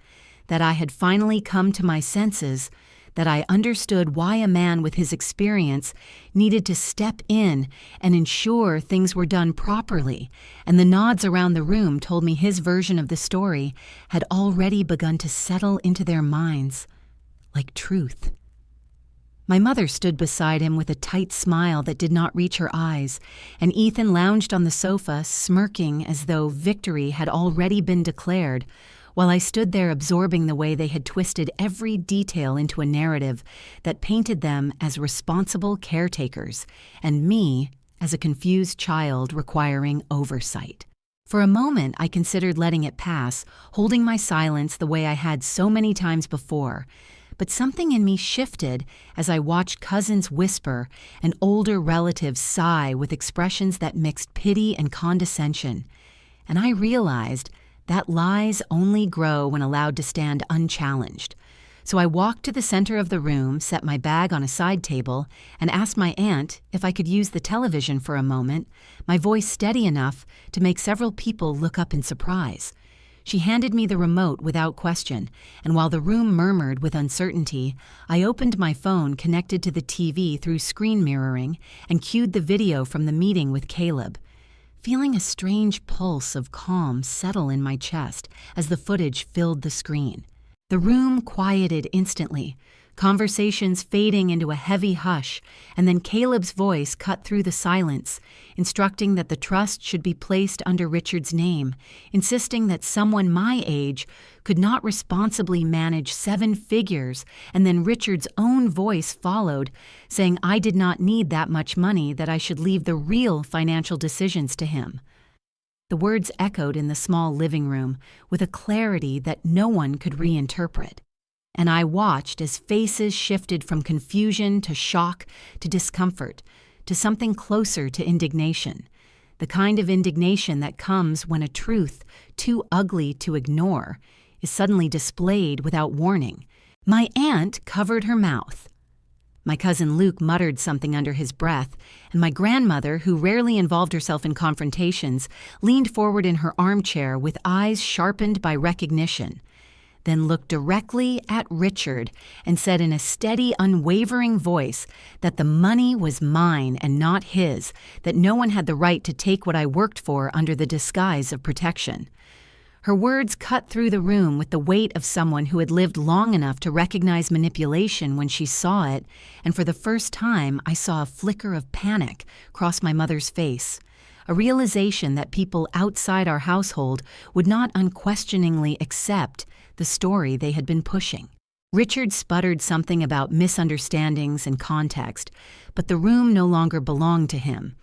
that I had finally come to my senses, that I understood why a man with his experience needed to step in and ensure things were done properly, and the nods around the room told me his version of the story had already begun to settle into their minds like truth. My mother stood beside him with a tight smile that did not reach her eyes, and Ethan lounged on the sofa, smirking as though victory had already been declared, while I stood there absorbing the way they had twisted every detail into a narrative that painted them as responsible caretakers, and me as a confused child requiring oversight. For a moment, I considered letting it pass, holding my silence the way I had so many times before, but something in me shifted as I watched cousins whisper and older relatives sigh with expressions that mixed pity and condescension, and I realized that lies only grow when allowed to stand unchallenged. So I walked to the center of the room, set my bag on a side table, and asked my aunt if I could use the television for a moment, my voice steady enough to make several people look up in surprise. She handed me the remote without question, and while the room murmured with uncertainty, I opened my phone connected to the TV through screen mirroring and cued the video from the meeting with Caleb, feeling a strange pulse of calm settle in my chest as the footage filled the screen. The room quieted instantly, conversations fading into a heavy hush, and then Caleb's voice cut through the silence, instructing that the trust should be placed under Richard's name, insisting that someone my age could not responsibly manage 7 figures, and then Richard's own voice followed, saying I did not need that much money, that I should leave the real financial decisions to him. The words echoed in the small living room with a clarity that no one could reinterpret, and I watched as faces shifted from confusion to shock to discomfort to something closer to indignation, the kind of indignation that comes when a truth too ugly to ignore is suddenly displayed without warning. My aunt covered her mouth. My cousin Luke muttered something under his breath, and my grandmother, who rarely involved herself in confrontations, leaned forward in her armchair with eyes sharpened by recognition, then looked directly at Richard and said in a steady, unwavering voice that the money was mine and not his, that no one had the right to take what I worked for under the disguise of protection. Her words cut through the room with the weight of someone who had lived long enough to recognize manipulation when she saw it, and for the first time I saw a flicker of panic cross my mother's face, a realization that people outside our household would not unquestioningly accept the story they had been pushing. Richard sputtered something about misunderstandings and context, but the room no longer belonged to him.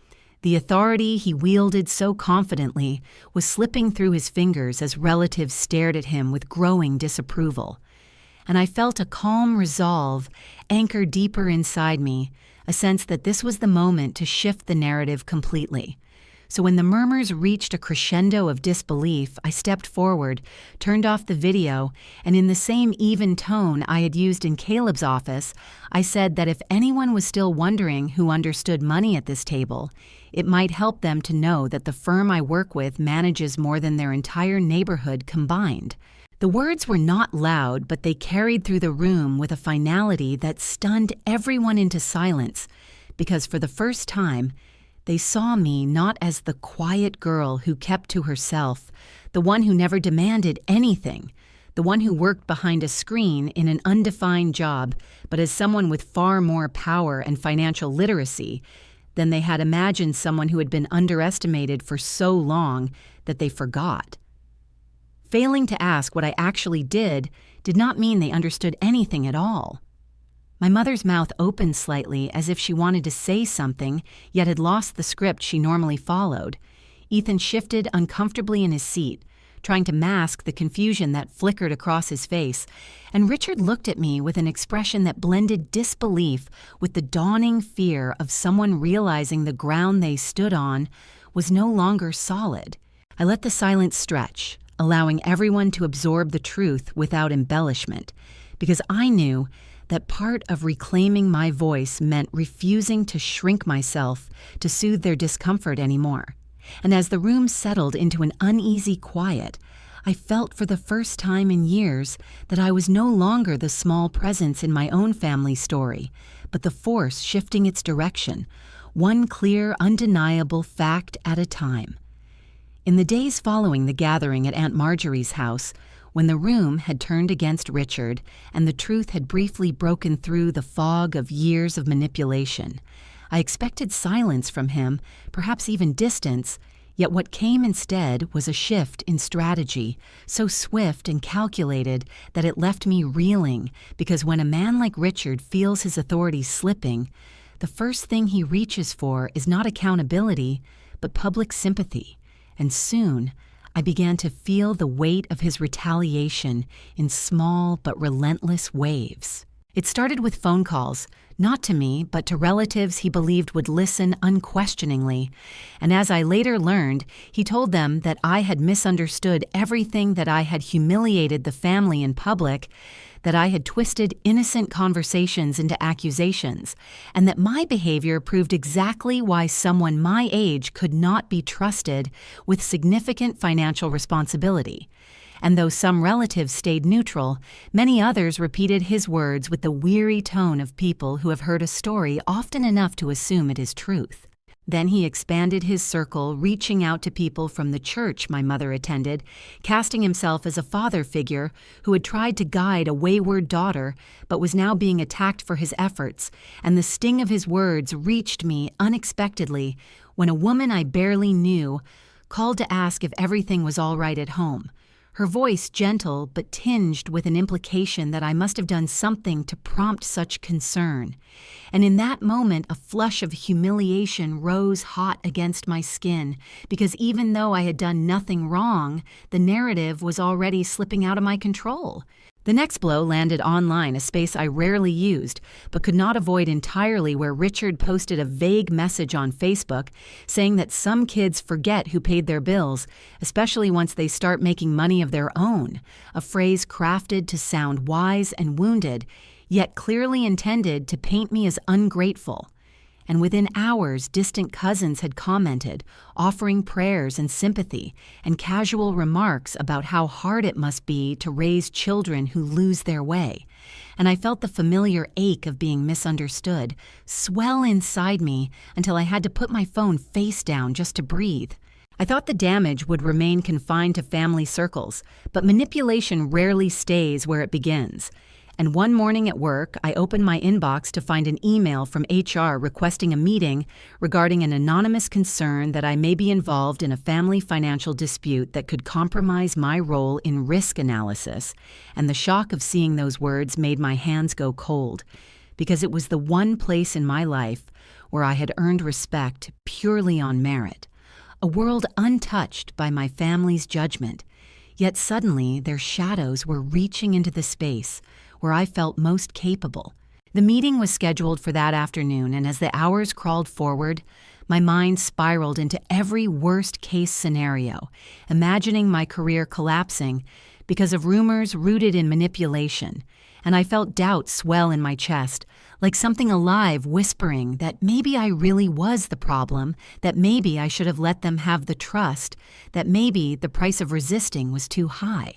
The authority he wielded so confidently was slipping through his fingers as relatives stared at him with growing disapproval. And I felt a calm resolve anchor deeper inside me, a sense that this was the moment to shift the narrative completely. So when the murmurs reached a crescendo of disbelief, I stepped forward, turned off the video, and in the same even tone I had used in Caleb's office, I said that if anyone was still wondering who understood money at this table, it might help them to know that the firm I work with manages more than their entire neighborhood combined. The words were not loud, but they carried through the room with a finality that stunned everyone into silence, because for the first time, they saw me not as the quiet girl who kept to herself, the one who never demanded anything, the one who worked behind a screen in an undefined job, but as someone with far more power and financial literacy than they had imagined someone who had been underestimated for so long that they forgot. Failing to ask what I actually did not mean they understood anything at all. My mother's mouth opened slightly as if she wanted to say something, yet had lost the script she normally followed. Ethan shifted uncomfortably in his seat, trying to mask the confusion that flickered across his face, and Richard looked at me with an expression that blended disbelief with the dawning fear of someone realizing the ground they stood on was no longer solid. I let the silence stretch, allowing everyone to absorb the truth without embellishment, because I knew that part of reclaiming my voice meant refusing to shrink myself to soothe their discomfort anymore. And as the room settled into an uneasy quiet, I felt for the first time in years that I was no longer the small presence in my own family story, but the force shifting its direction, one clear, undeniable fact at a time. In the days following the gathering at Aunt Marjorie's house, when the room had turned against Richard and the truth had briefly broken through the fog of years of manipulation, I expected silence from him, perhaps even distance, yet what came instead was a shift in strategy, so swift and calculated that it left me reeling, because when a man like Richard feels his authority slipping, the first thing he reaches for is not accountability, but public sympathy. And soon, I began to feel the weight of his retaliation in small but relentless waves. It started with phone calls, not to me, but to relatives he believed would listen unquestioningly, and as I later learned, he told them that I had misunderstood everything, that I had humiliated the family in public, that I had twisted innocent conversations into accusations, and that my behavior proved exactly why someone my age could not be trusted with significant financial responsibility. And though some relatives stayed neutral, many others repeated his words with the weary tone of people who have heard a story often enough to assume it is truth. Then he expanded his circle, reaching out to people from the church my mother attended, casting himself as a father figure who had tried to guide a wayward daughter but was now being attacked for his efforts, and the sting of his words reached me unexpectedly when a woman I barely knew called to ask if everything was all right at home. Her voice gentle but tinged with an implication that I must have done something to prompt such concern. And in that moment, a flush of humiliation rose hot against my skin, because even though I had done nothing wrong, the narrative was already slipping out of my control. The next blow landed online, a space I rarely used, but could not avoid entirely, where Richard posted a vague message on Facebook saying that some kids forget who paid their bills, especially once they start making money of their own, a phrase crafted to sound wise and wounded, yet clearly intended to paint me as ungrateful. And within hours, distant cousins had commented, offering prayers and sympathy, and casual remarks about how hard it must be to raise children who lose their way. And I felt the familiar ache of being misunderstood swell inside me until I had to put my phone face down just to breathe. I thought the damage would remain confined to family circles, but manipulation rarely stays where it begins. And one morning at work, I opened my inbox to find an email from HR requesting a meeting regarding an anonymous concern that I may be involved in a family financial dispute that could compromise my role in risk analysis. And the shock of seeing those words made my hands go cold, because it was the one place in my life where I had earned respect purely on merit, a world untouched by my family's judgment. Yet suddenly their shadows were reaching into the space where I felt most capable. The meeting was scheduled for that afternoon, and as the hours crawled forward, my mind spiraled into every worst-case scenario, imagining my career collapsing because of rumors rooted in manipulation, and I felt doubt swell in my chest, like something alive whispering that maybe I really was the problem, that maybe I should have let them have the trust, that maybe the price of resisting was too high.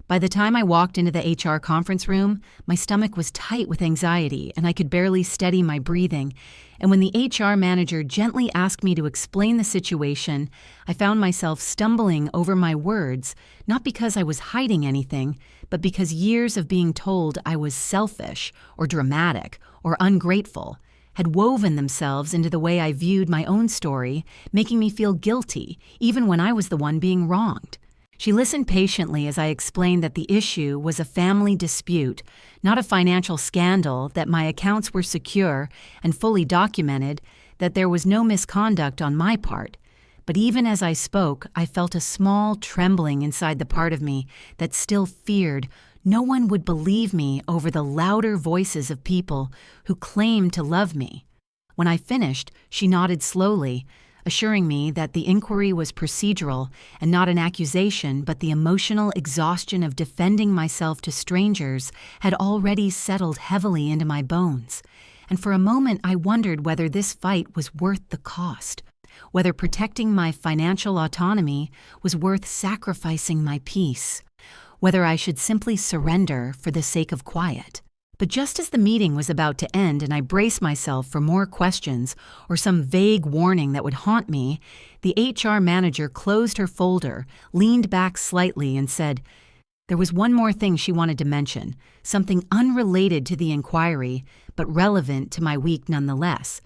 By the time I walked into the HR conference room, my stomach was tight with anxiety and I could barely steady my breathing. And when the HR manager gently asked me to explain the situation, I found myself stumbling over my words, not because I was hiding anything, but because years of being told I was selfish or dramatic or ungrateful had woven themselves into the way I viewed my own story, making me feel guilty, even when I was the one being wronged. She listened patiently as I explained that the issue was a family dispute, not a financial scandal, that my accounts were secure and fully documented, that there was no misconduct on my part. But even as I spoke, I felt a small trembling inside the part of me that still feared no one would believe me over the louder voices of people who claimed to love me. When I finished, she nodded slowly, assuring me that the inquiry was procedural and not an accusation, but the emotional exhaustion of defending myself to strangers had already settled heavily into my bones. And for a moment I wondered whether this fight was worth the cost, whether protecting my financial autonomy was worth sacrificing my peace, whether I should simply surrender for the sake of quiet. But just as the meeting was about to end and I braced myself for more questions or some vague warning that would haunt me, the HR manager closed her folder, leaned back slightly, and said, there was one more thing she wanted to mention, something unrelated to the inquiry, but relevant to my week nonetheless.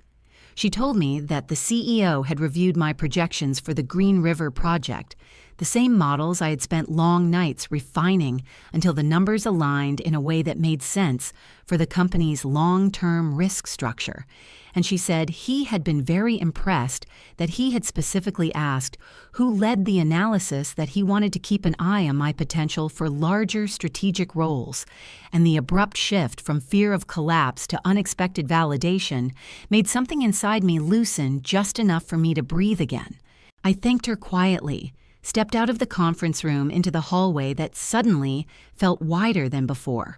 She told me that the CEO had reviewed my projections for the Green River project, the same models I had spent long nights refining until the numbers aligned in a way that made sense for the company's long-term risk structure. And she said he had been very impressed that he had specifically asked who led the analysis, that he wanted to keep an eye on my potential for larger strategic roles, and the abrupt shift from fear of collapse to unexpected validation made something inside me loosen just enough for me to breathe again. I thanked her quietly, stepped out of the conference room into the hallway that suddenly felt wider than before,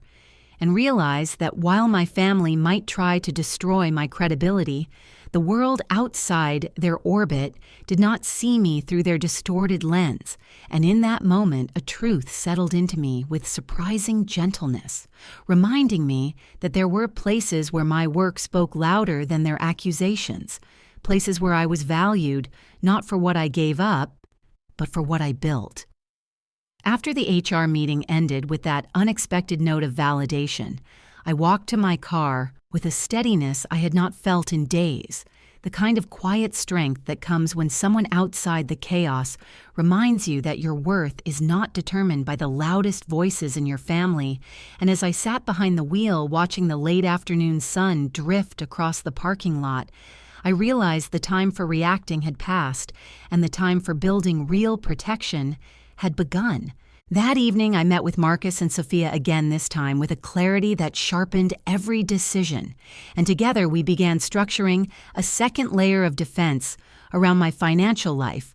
and realized that while my family might try to destroy my credibility, the world outside their orbit did not see me through their distorted lens, and in that moment a truth settled into me with surprising gentleness, reminding me that there were places where my work spoke louder than their accusations, places where I was valued not for what I gave up, but for what I built. After the HR meeting ended with that unexpected note of validation, I walked to my car with a steadiness I had not felt in days, the kind of quiet strength that comes when someone outside the chaos reminds you that your worth is not determined by the loudest voices in your family. And as I sat behind the wheel watching the late afternoon sun drift across the parking lot, I realized the time for reacting had passed and the time for building real protection had begun. That evening, I met with Marcus and Sophia again, this time with a clarity that sharpened every decision. And together we began structuring a second layer of defense around my financial life,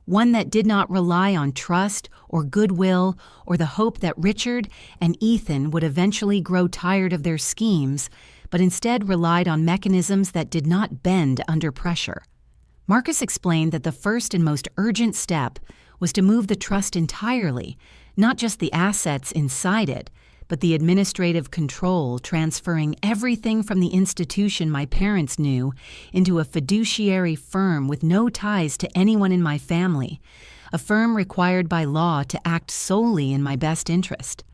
one that did not rely on trust or goodwill or the hope that Richard and Ethan would eventually grow tired of their schemes, but instead relied on mechanisms that did not bend under pressure. Marcus explained that the first and most urgent step was to move the trust entirely, not just the assets inside it, but the administrative control, transferring everything from the institution my parents knew into a fiduciary firm with no ties to anyone in my family, a firm required by law to act solely in my best interest.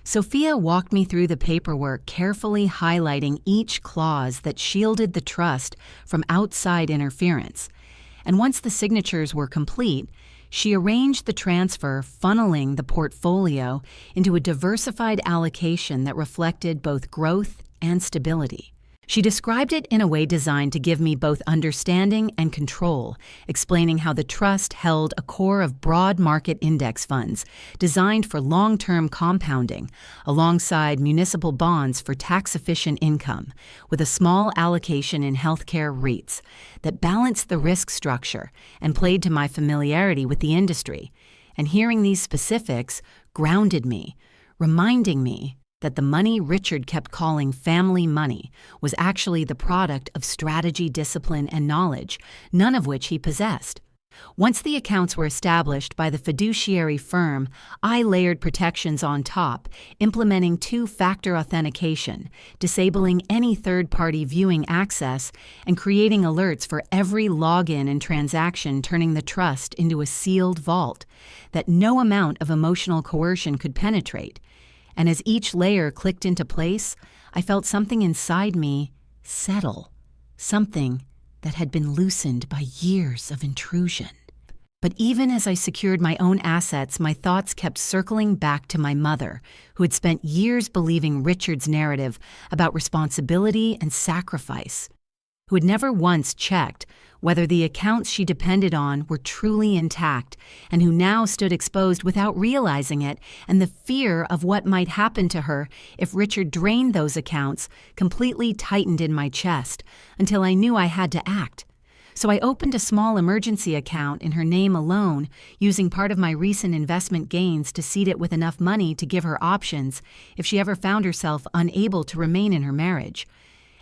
Sophia walked me through the paperwork, carefully highlighting each clause that shielded the trust from outside interference. And once the signatures were complete, she arranged the transfer, funneling the portfolio into a diversified allocation that reflected both growth and stability. She described it in a way designed to give me both understanding and control, explaining how the trust held a core of broad market index funds designed for long-term compounding, alongside municipal bonds for tax-efficient income, with a small allocation in healthcare REITs that balanced the risk structure and played to my familiarity with the industry. And hearing these specifics grounded me, reminding me that the money Richard kept calling family money was actually the product of strategy, discipline, and knowledge, none of which he possessed. Once the accounts were established by the fiduciary firm, I layered protections on top, implementing two-factor authentication, disabling any third-party viewing access, and creating alerts for every login and transaction, turning the trust into a sealed vault that no amount of emotional coercion could penetrate. And as each layer clicked into place, I felt something inside me settle, something that had been loosened by years of intrusion. But even as I secured my own assets, my thoughts kept circling back to my mother, who had spent years believing Richard's narrative about responsibility and sacrifice, who had never once checked whether the accounts she depended on were truly intact, and who now stood exposed without realizing it, and the fear of what might happen to her if Richard drained those accounts completely tightened in my chest until I knew I had to act. So I opened a small emergency account in her name alone, using part of my recent investment gains to seed it with enough money to give her options if she ever found herself unable to remain in her marriage.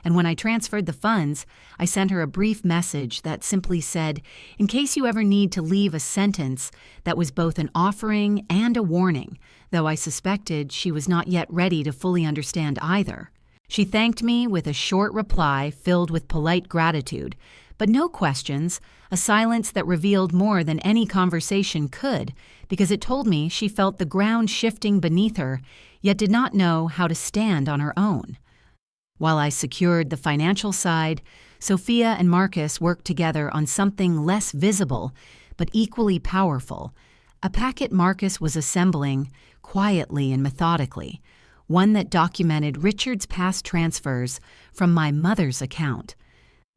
And when I transferred the funds, I sent her a brief message that simply said, in case you ever need to leave a sentence that was both an offering and a warning, though I suspected she was not yet ready to fully understand either. She thanked me with a short reply filled with polite gratitude, but no questions, a silence that revealed more than any conversation could, because it told me she felt the ground shifting beneath her, yet did not know how to stand on her own. While I secured the financial side, Sophia and Marcus worked together on something less visible, but equally powerful, a packet Marcus was assembling quietly and methodically, one that documented Richard's past transfers from my mother's account,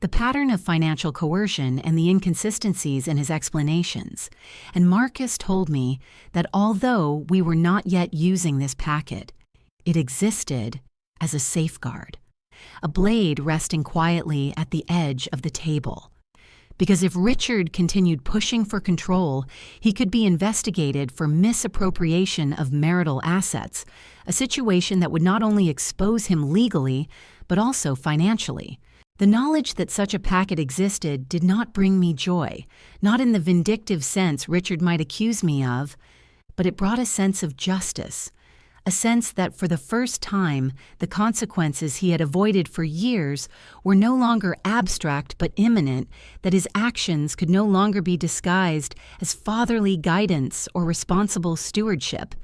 the pattern of financial coercion and the inconsistencies in his explanations. And Marcus told me that although we were not yet using this packet, it existed as a safeguard, a blade resting quietly at the edge of the table. Because if Richard continued pushing for control, he could be investigated for misappropriation of marital assets, a situation that would not only expose him legally, but also financially. The knowledge that such a packet existed did not bring me joy, not in the vindictive sense Richard might accuse me of, but it brought a sense of justice, a sense that for the first time, the consequences he had avoided for years were no longer abstract but imminent, that his actions could no longer be disguised as fatherly guidance or responsible stewardship.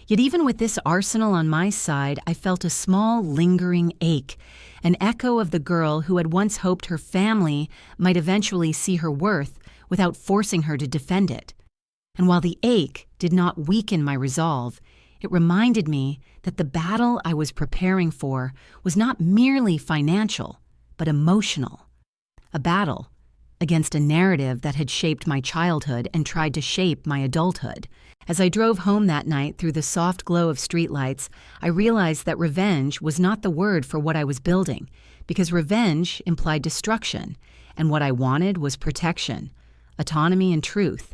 Yet even with this arsenal on my side, I felt a small, lingering ache, an echo of the girl who had once hoped her family might eventually see her worth without forcing her to defend it. And while the ache did not weaken my resolve, it reminded me that the battle I was preparing for was not merely financial, but emotional. A battle against a narrative that had shaped my childhood and tried to shape my adulthood. As I drove home that night through the soft glow of streetlights, I realized that revenge was not the word for what I was building, because revenge implied destruction, and what I wanted was protection, autonomy, and truth.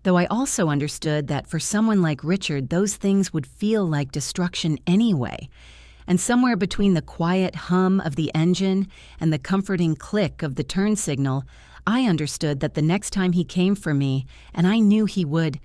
Though I also understood that for someone like Richard, those things would feel like destruction anyway. And somewhere between the quiet hum of the engine and the comforting click of the turn signal, I understood that the next time he came for me, and I knew he would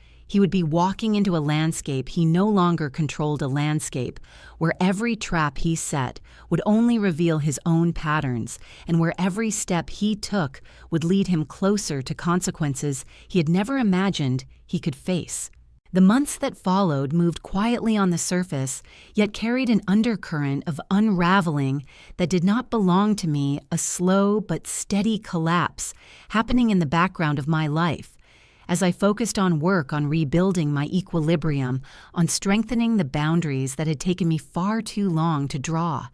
be walking into a landscape he no longer controlled, a landscape where every trap he set would only reveal his own patterns, and where every step he took would lead him closer to consequences he had never imagined he could face. The months that followed moved quietly on the surface, yet carried an undercurrent of unraveling that did not belong to me, a slow but steady collapse happening in the background of my life. As I focused on work on rebuilding my equilibrium, on strengthening the boundaries that had taken me far too long to draw.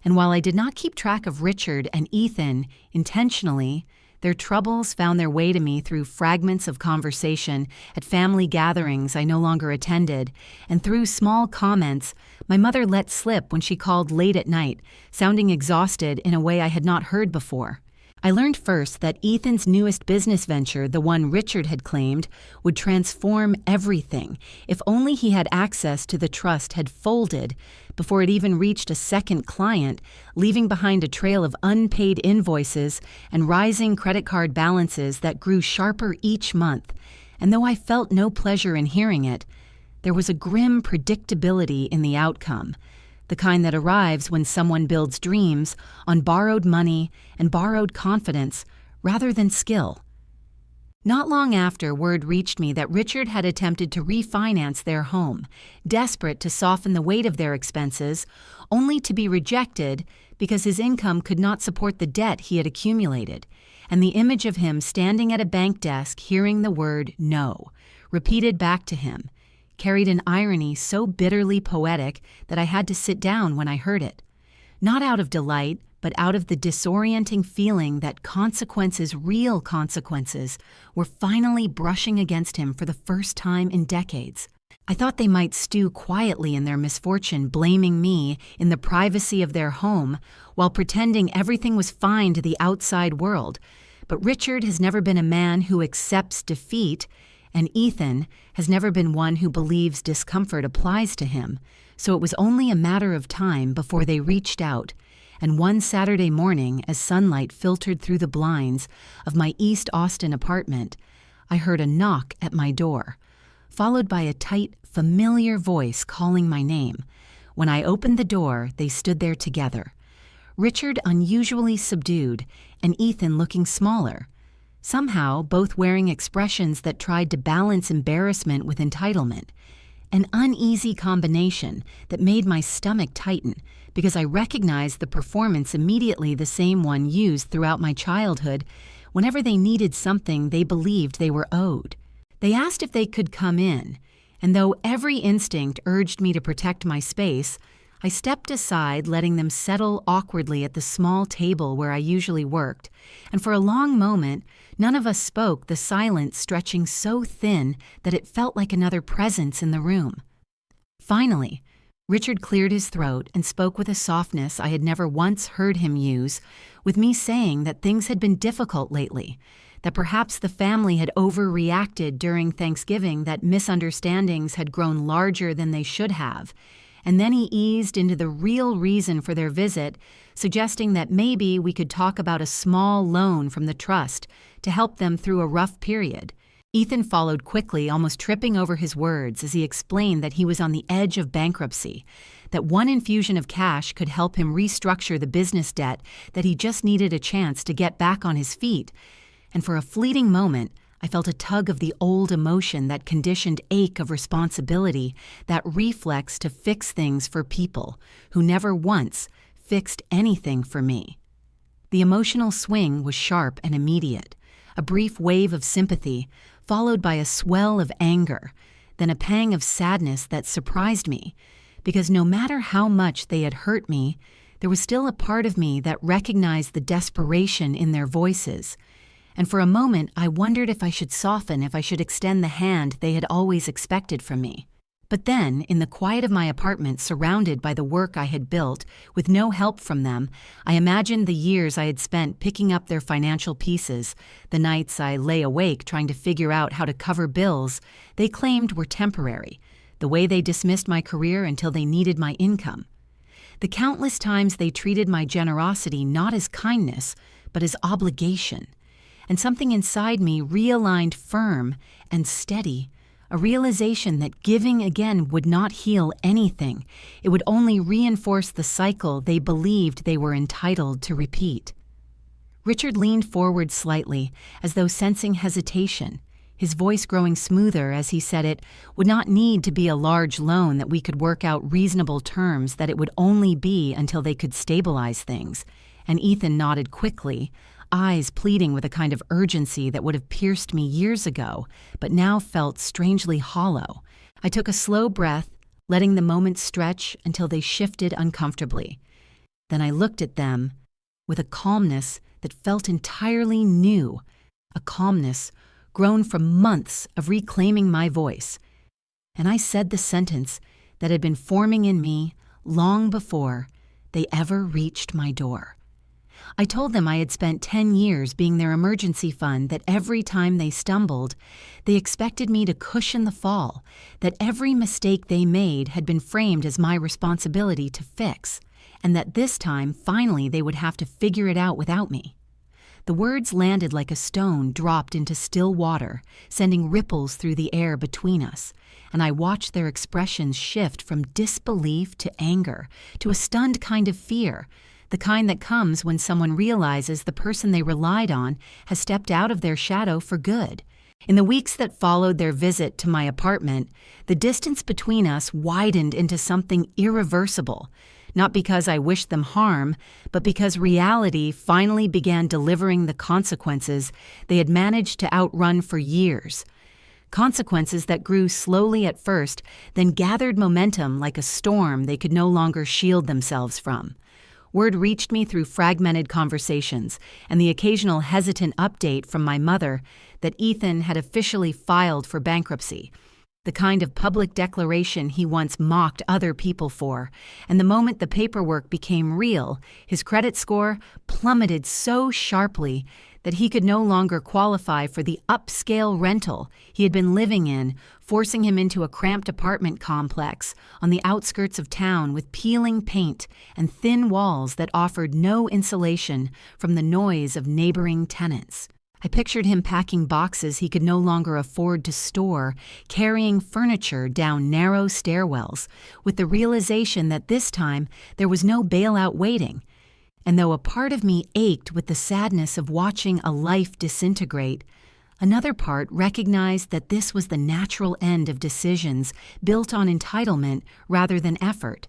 And while I did not keep track of Richard and Ethan intentionally, their troubles found their way to me through fragments of conversation at family gatherings I no longer attended, and through small comments my mother let slip when she called late at night, sounding exhausted in a way I had not heard before. I learned first that Ethan's newest business venture, the one Richard had claimed, would transform everything if only he had access to the trust had folded before it even reached a second client, leaving behind a trail of unpaid invoices and rising credit card balances that grew sharper each month. And though I felt no pleasure in hearing it, there was a grim predictability in the outcome, the kind that arrives when someone builds dreams on borrowed money and borrowed confidence rather than skill. Not long after, word reached me that Richard had attempted to refinance their home, desperate to soften the weight of their expenses, only to be rejected because his income could not support the debt he had accumulated, and the image of him standing at a bank desk hearing the word no, repeated back to him, carried an irony so bitterly poetic that I had to sit down when I heard it. Not out of delight, but out of the disorienting feeling that consequences, real consequences, were finally brushing against him for the first time in decades. I thought they might stew quietly in their misfortune, blaming me in the privacy of their home, while pretending everything was fine to the outside world. But Richard has never been a man who accepts defeat, and Ethan has never been one who believes discomfort applies to him, so it was only a matter of time before they reached out, and one Saturday morning, as sunlight filtered through the blinds of my East Austin apartment, I heard a knock at my door, followed by a tight, familiar voice calling my name. When I opened the door, they stood there together, Richard unusually subdued and Ethan looking smaller, somehow both wearing expressions that tried to balance embarrassment with entitlement, an uneasy combination that made my stomach tighten because I recognized the performance immediately the same one used throughout my childhood whenever they needed something they believed they were owed. They asked if they could come in, and though every instinct urged me to protect my space, I stepped aside, letting them settle awkwardly at the small table where I usually worked, and for a long moment, none of us spoke, the silence stretching so thin that it felt like another presence in the room. Finally, Richard cleared his throat and spoke with a softness I had never once heard him use, with me saying that things had been difficult lately, that perhaps the family had overreacted during Thanksgiving, that misunderstandings had grown larger than they should have, and then he eased into the real reason for their visit, suggesting that maybe we could talk about a small loan from the trust to help them through a rough period. Ethan followed quickly, almost tripping over his words as he explained that he was on the edge of bankruptcy, that one infusion of cash could help him restructure the business debt, that he just needed a chance to get back on his feet. And for a fleeting moment, I felt a tug of the old emotion, that conditioned ache of responsibility, that reflex to fix things for people who never once fixed anything for me. The emotional swing was sharp and immediate, a brief wave of sympathy, followed by a swell of anger, then a pang of sadness that surprised me, because no matter how much they had hurt me, there was still a part of me that recognized the desperation in their voices. And for a moment, I wondered if I should soften, if I should extend the hand they had always expected from me. But then, in the quiet of my apartment, surrounded by the work I had built, with no help from them, I imagined the years I had spent picking up their financial pieces, the nights I lay awake trying to figure out how to cover bills they claimed were temporary, the way they dismissed my career until they needed my income, the countless times they treated my generosity not as kindness, but as obligation. And something inside me realigned firm and steady, a realization that giving again would not heal anything. It would only reinforce the cycle they believed they were entitled to repeat. Richard leaned forward slightly, as though sensing hesitation, his voice growing smoother as he said it would not need to be a large loan, that we could work out reasonable terms, that it would only be until they could stabilize things. And Ethan nodded quickly, eyes pleading with a kind of urgency that would have pierced me years ago, but now felt strangely hollow. I took a slow breath, letting the moment stretch until they shifted uncomfortably. Then I looked at them with a calmness that felt entirely new, a calmness grown from months of reclaiming my voice. And I said the sentence that had been forming in me long before they ever reached my door. I told them I had spent 10 years being their emergency fund, that every time they stumbled, they expected me to cushion the fall, that every mistake they made had been framed as my responsibility to fix, and that this time, finally, they would have to figure it out without me. The words landed like a stone dropped into still water, sending ripples through the air between us, and I watched their expressions shift from disbelief to anger, to a stunned kind of fear, the kind that comes when someone realizes the person they relied on has stepped out of their shadow for good. In the weeks that followed their visit to my apartment, the distance between us widened into something irreversible, not because I wished them harm, but because reality finally began delivering the consequences they had managed to outrun for years. Consequences that grew slowly at first, then gathered momentum like a storm they could no longer shield themselves from. Word reached me through fragmented conversations and the occasional hesitant update from my mother that Ethan had officially filed for bankruptcy, the kind of public declaration he once mocked other people for, and the moment the paperwork became real, his credit score plummeted so sharply that he could no longer qualify for the upscale rental he had been living in, forcing him into a cramped apartment complex on the outskirts of town with peeling paint and thin walls that offered no insulation from the noise of neighboring tenants. I pictured him packing boxes he could no longer afford to store, carrying furniture down narrow stairwells, with the realization that this time there was no bailout waiting. And though a part of me ached with the sadness of watching a life disintegrate, another part recognized that this was the natural end of decisions built on entitlement rather than effort.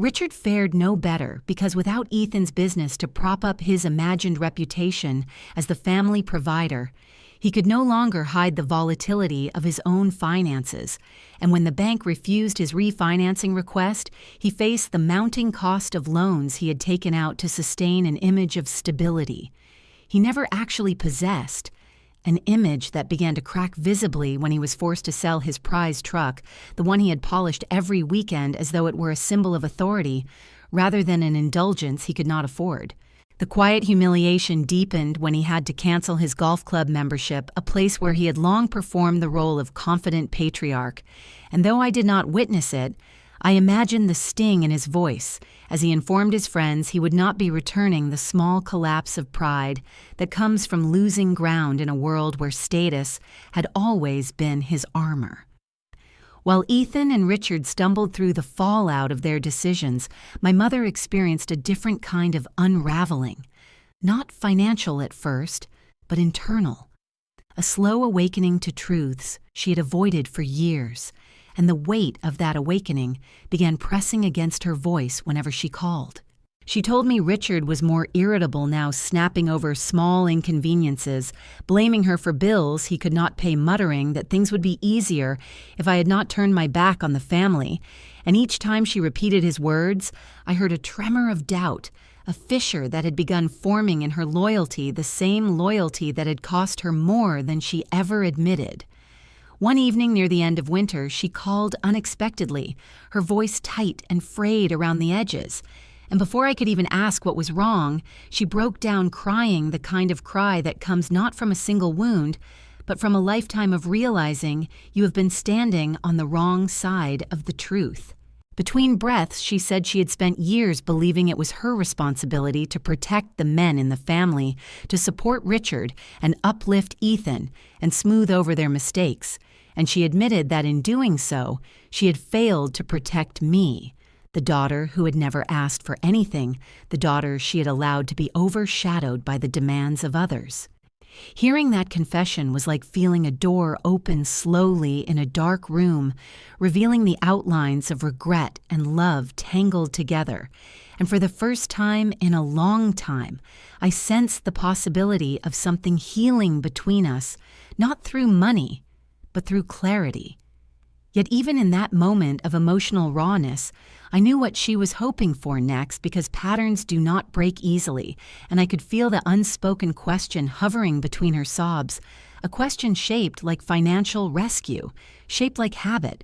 Richard fared no better because without Ethan's business to prop up his imagined reputation as the family provider, he could no longer hide the volatility of his own finances, and when the bank refused his refinancing request, he faced the mounting cost of loans he had taken out to sustain an image of stability he never actually possessed, an image that began to crack visibly when he was forced to sell his prized truck, the one he had polished every weekend as though it were a symbol of authority, rather than an indulgence he could not afford. The quiet humiliation deepened when he had to cancel his golf club membership, a place where he had long performed the role of confident patriarch, and though I did not witness it, I imagined the sting in his voice as he informed his friends he would not be returning the small collapse of pride that comes from losing ground in a world where status had always been his armor. While Ethan and Richard stumbled through the fallout of their decisions, my mother experienced a different kind of unraveling, not financial at first, but internal. A slow awakening to truths she had avoided for years, and the weight of that awakening began pressing against her voice whenever she called. She told me Richard was more irritable now, snapping over small inconveniences, blaming her for bills he could not pay, muttering that things would be easier if I had not turned my back on the family, and each time she repeated his words, I heard a tremor of doubt, a fissure that had begun forming in her loyalty, the same loyalty that had cost her more than she ever admitted. One evening near the end of winter, she called unexpectedly, her voice tight and frayed around the edges, and before I could even ask what was wrong, she broke down crying, the kind of cry that comes not from a single wound, but from a lifetime of realizing you have been standing on the wrong side of the truth. Between breaths, she said she had spent years believing it was her responsibility to protect the men in the family, to support Richard and uplift Ethan and smooth over their mistakes, and she admitted that in doing so, she had failed to protect me, the daughter who had never asked for anything, the daughter she had allowed to be overshadowed by the demands of others. Hearing that confession was like feeling a door open slowly in a dark room, revealing the outlines of regret and love tangled together. And for the first time in a long time, I sensed the possibility of something healing between us, not through money, but through clarity. Yet even in that moment of emotional rawness, I knew what she was hoping for next because patterns do not break easily, and I could feel the unspoken question hovering between her sobs, a question shaped like financial rescue, shaped like habit,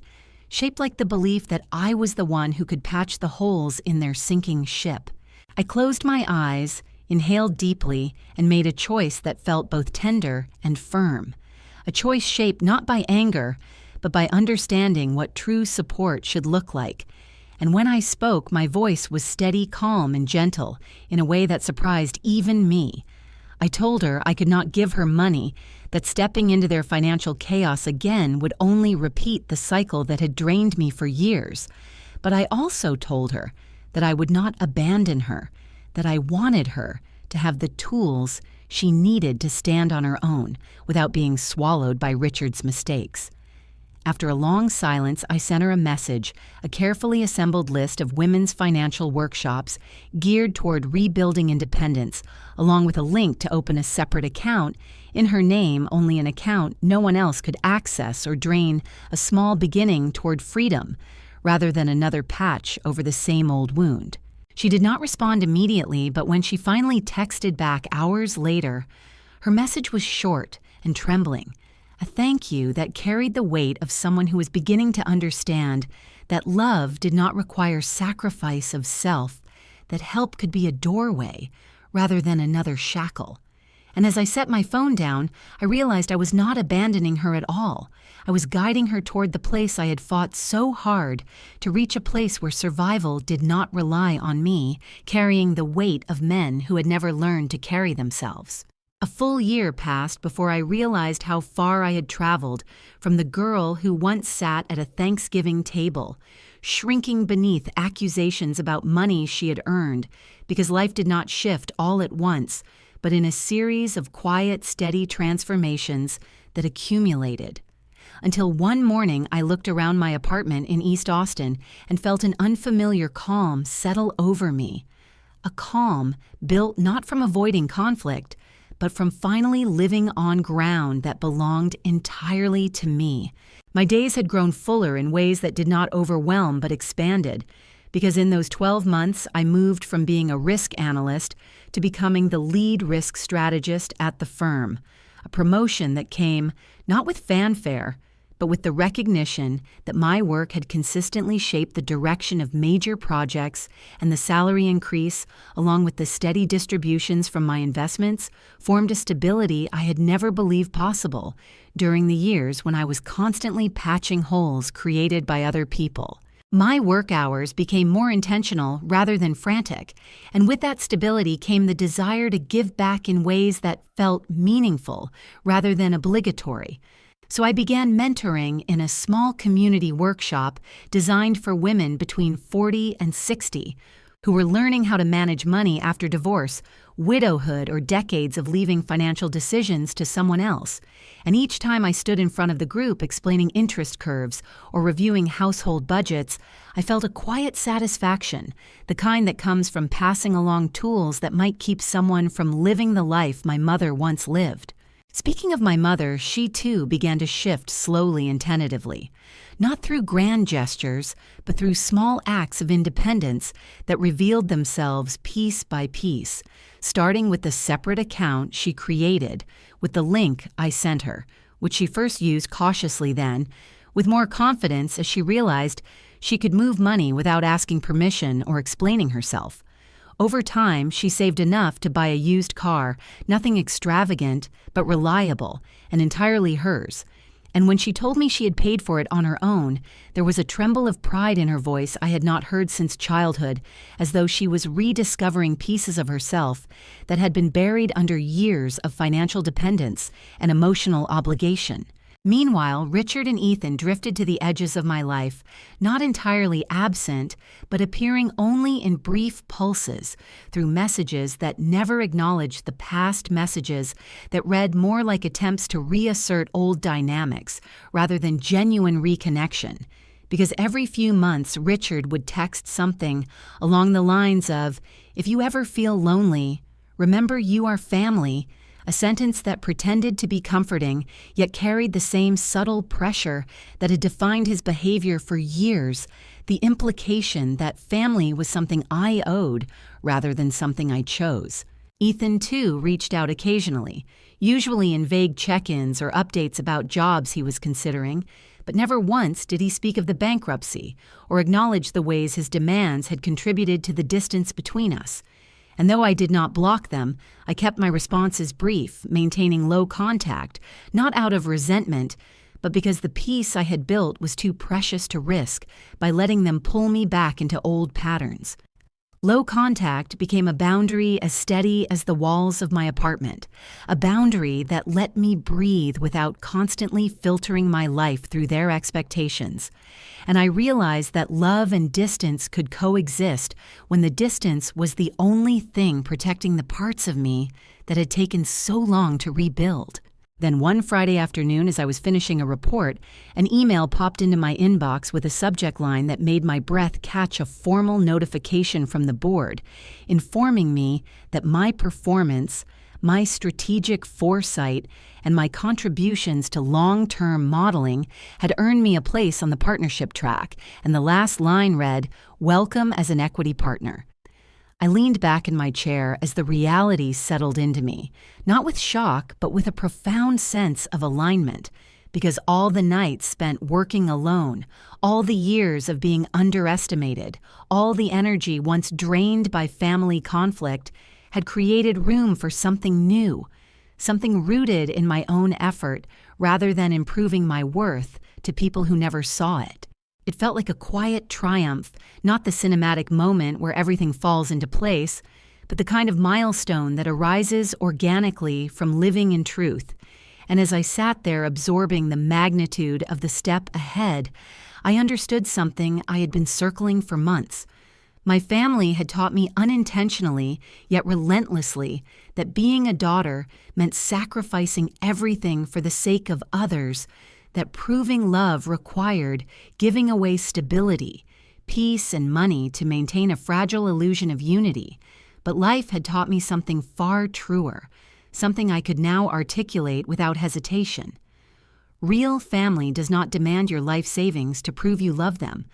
shaped like the belief that I was the one who could patch the holes in their sinking ship. I closed my eyes, inhaled deeply, and made a choice that felt both tender and firm. A choice shaped not by anger, but by understanding what true support should look like. And when I spoke, my voice was steady, calm, and gentle, in a way that surprised even me. I told her I could not give her money, that stepping into their financial chaos again would only repeat the cycle that had drained me for years. But I also told her that I would not abandon her, that I wanted her to have the tools she needed to stand on her own without being swallowed by Richard's mistakes. After a long silence, I sent her a message, a carefully assembled list of women's financial workshops geared toward rebuilding independence, along with a link to open a separate account, in her name only an account no one else could access or drain, a small beginning toward freedom, rather than another patch over the same old wound. She did not respond immediately, but when she finally texted back hours later, her message was short and trembling. A thank you that carried the weight of someone who was beginning to understand that love did not require sacrifice of self, that help could be a doorway rather than another shackle. And as I set my phone down, I realized I was not abandoning her at all. I was guiding her toward the place I had fought so hard to reach, a place where survival did not rely on me carrying the weight of men who had never learned to carry themselves. A full year passed before I realized how far I had traveled from the girl who once sat at a Thanksgiving table, shrinking beneath accusations about money she had earned because life did not shift all at once, but in a series of quiet, steady transformations that accumulated. Until one morning I looked around my apartment in East Austin and felt an unfamiliar calm settle over me. A calm built not from avoiding conflict, but from finally living on ground that belonged entirely to me. My days had grown fuller in ways that did not overwhelm but expanded, because in those 12 months I moved from being a risk analyst to becoming the lead risk strategist at the firm, a promotion that came not with fanfare, but with the recognition that my work had consistently shaped the direction of major projects, and the salary increase, along with the steady distributions from my investments, formed a stability I had never believed possible during the years when I was constantly patching holes created by other people. My work hours became more intentional rather than frantic, and with that stability came the desire to give back in ways that felt meaningful rather than obligatory. So I began mentoring in a small community workshop designed for women between 40 and 60 who were learning how to manage money after divorce, widowhood, or decades of leaving financial decisions to someone else. And each time I stood in front of the group explaining interest curves or reviewing household budgets, I felt a quiet satisfaction, the kind that comes from passing along tools that might keep someone from living the life my mother once lived. Speaking of my mother, she too began to shift slowly and tentatively, not through grand gestures, but through small acts of independence that revealed themselves piece by piece, starting with the separate account she created with the link I sent her, which she first used cautiously then, with more confidence as she realized she could move money without asking permission or explaining herself. Over time, she saved enough to buy a used car, nothing extravagant, but reliable, and entirely hers. And when she told me she had paid for it on her own, there was a tremble of pride in her voice I had not heard since childhood, as though she was rediscovering pieces of herself that had been buried under years of financial dependence and emotional obligation. Meanwhile, Richard and Ethan drifted to the edges of my life, not entirely absent, but appearing only in brief pulses, through messages that never acknowledged the past messages that read more like attempts to reassert old dynamics rather than genuine reconnection. Because every few months, Richard would text something along the lines of, "If you ever feel lonely, remember you are family," a sentence that pretended to be comforting, yet carried the same subtle pressure that had defined his behavior for years, the implication that family was something I owed rather than something I chose. Ethan, too, reached out occasionally, usually in vague check-ins or updates about jobs he was considering, but never once did he speak of the bankruptcy or acknowledge the ways his demands had contributed to the distance between us. And though I did not block them, I kept my responses brief, maintaining low contact, not out of resentment, but because the peace I had built was too precious to risk by letting them pull me back into old patterns. Low contact became a boundary as steady as the walls of my apartment, a boundary that let me breathe without constantly filtering my life through their expectations. And I realized that love and distance could coexist when the distance was the only thing protecting the parts of me that had taken so long to rebuild. Then one Friday afternoon, as I was finishing a report, an email popped into my inbox with a subject line that made my breath catch a formal notification from the board, informing me that my performance, my strategic foresight, and my contributions to long-term modeling had earned me a place on the partnership track, and the last line read, "Welcome as an equity partner." I leaned back in my chair as the reality settled into me, not with shock, but with a profound sense of alignment, because all the nights spent working alone, all the years of being underestimated, all the energy once drained by family conflict had created room for something new, something rooted in my own effort rather than improving my worth to people who never saw it. It felt like a quiet triumph, not the cinematic moment where everything falls into place, but the kind of milestone that arises organically from living in truth. And as I sat there absorbing the magnitude of the step ahead, I understood something I had been circling for months. My family had taught me unintentionally, yet relentlessly, that being a daughter meant sacrificing everything for the sake of others, that proving love required giving away stability, peace, and money to maintain a fragile illusion of unity. But life had taught me something far truer, something I could now articulate without hesitation. Real family does not demand your life savings to prove you love them.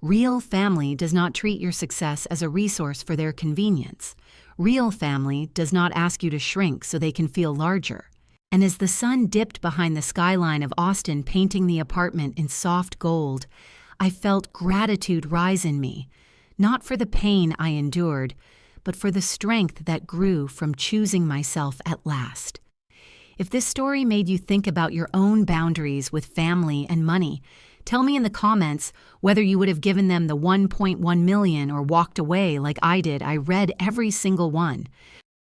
Real family does not treat your success as a resource for their convenience. Real family does not ask you to shrink so they can feel larger. And as the sun dipped behind the skyline of Austin, painting the apartment in soft gold, I felt gratitude rise in me, not for the pain I endured, but for the strength that grew from choosing myself at last. If this story made you think about your own boundaries with family and money, tell me in the comments whether you would have given them the 1.1 million or walked away like I did. I read every single one.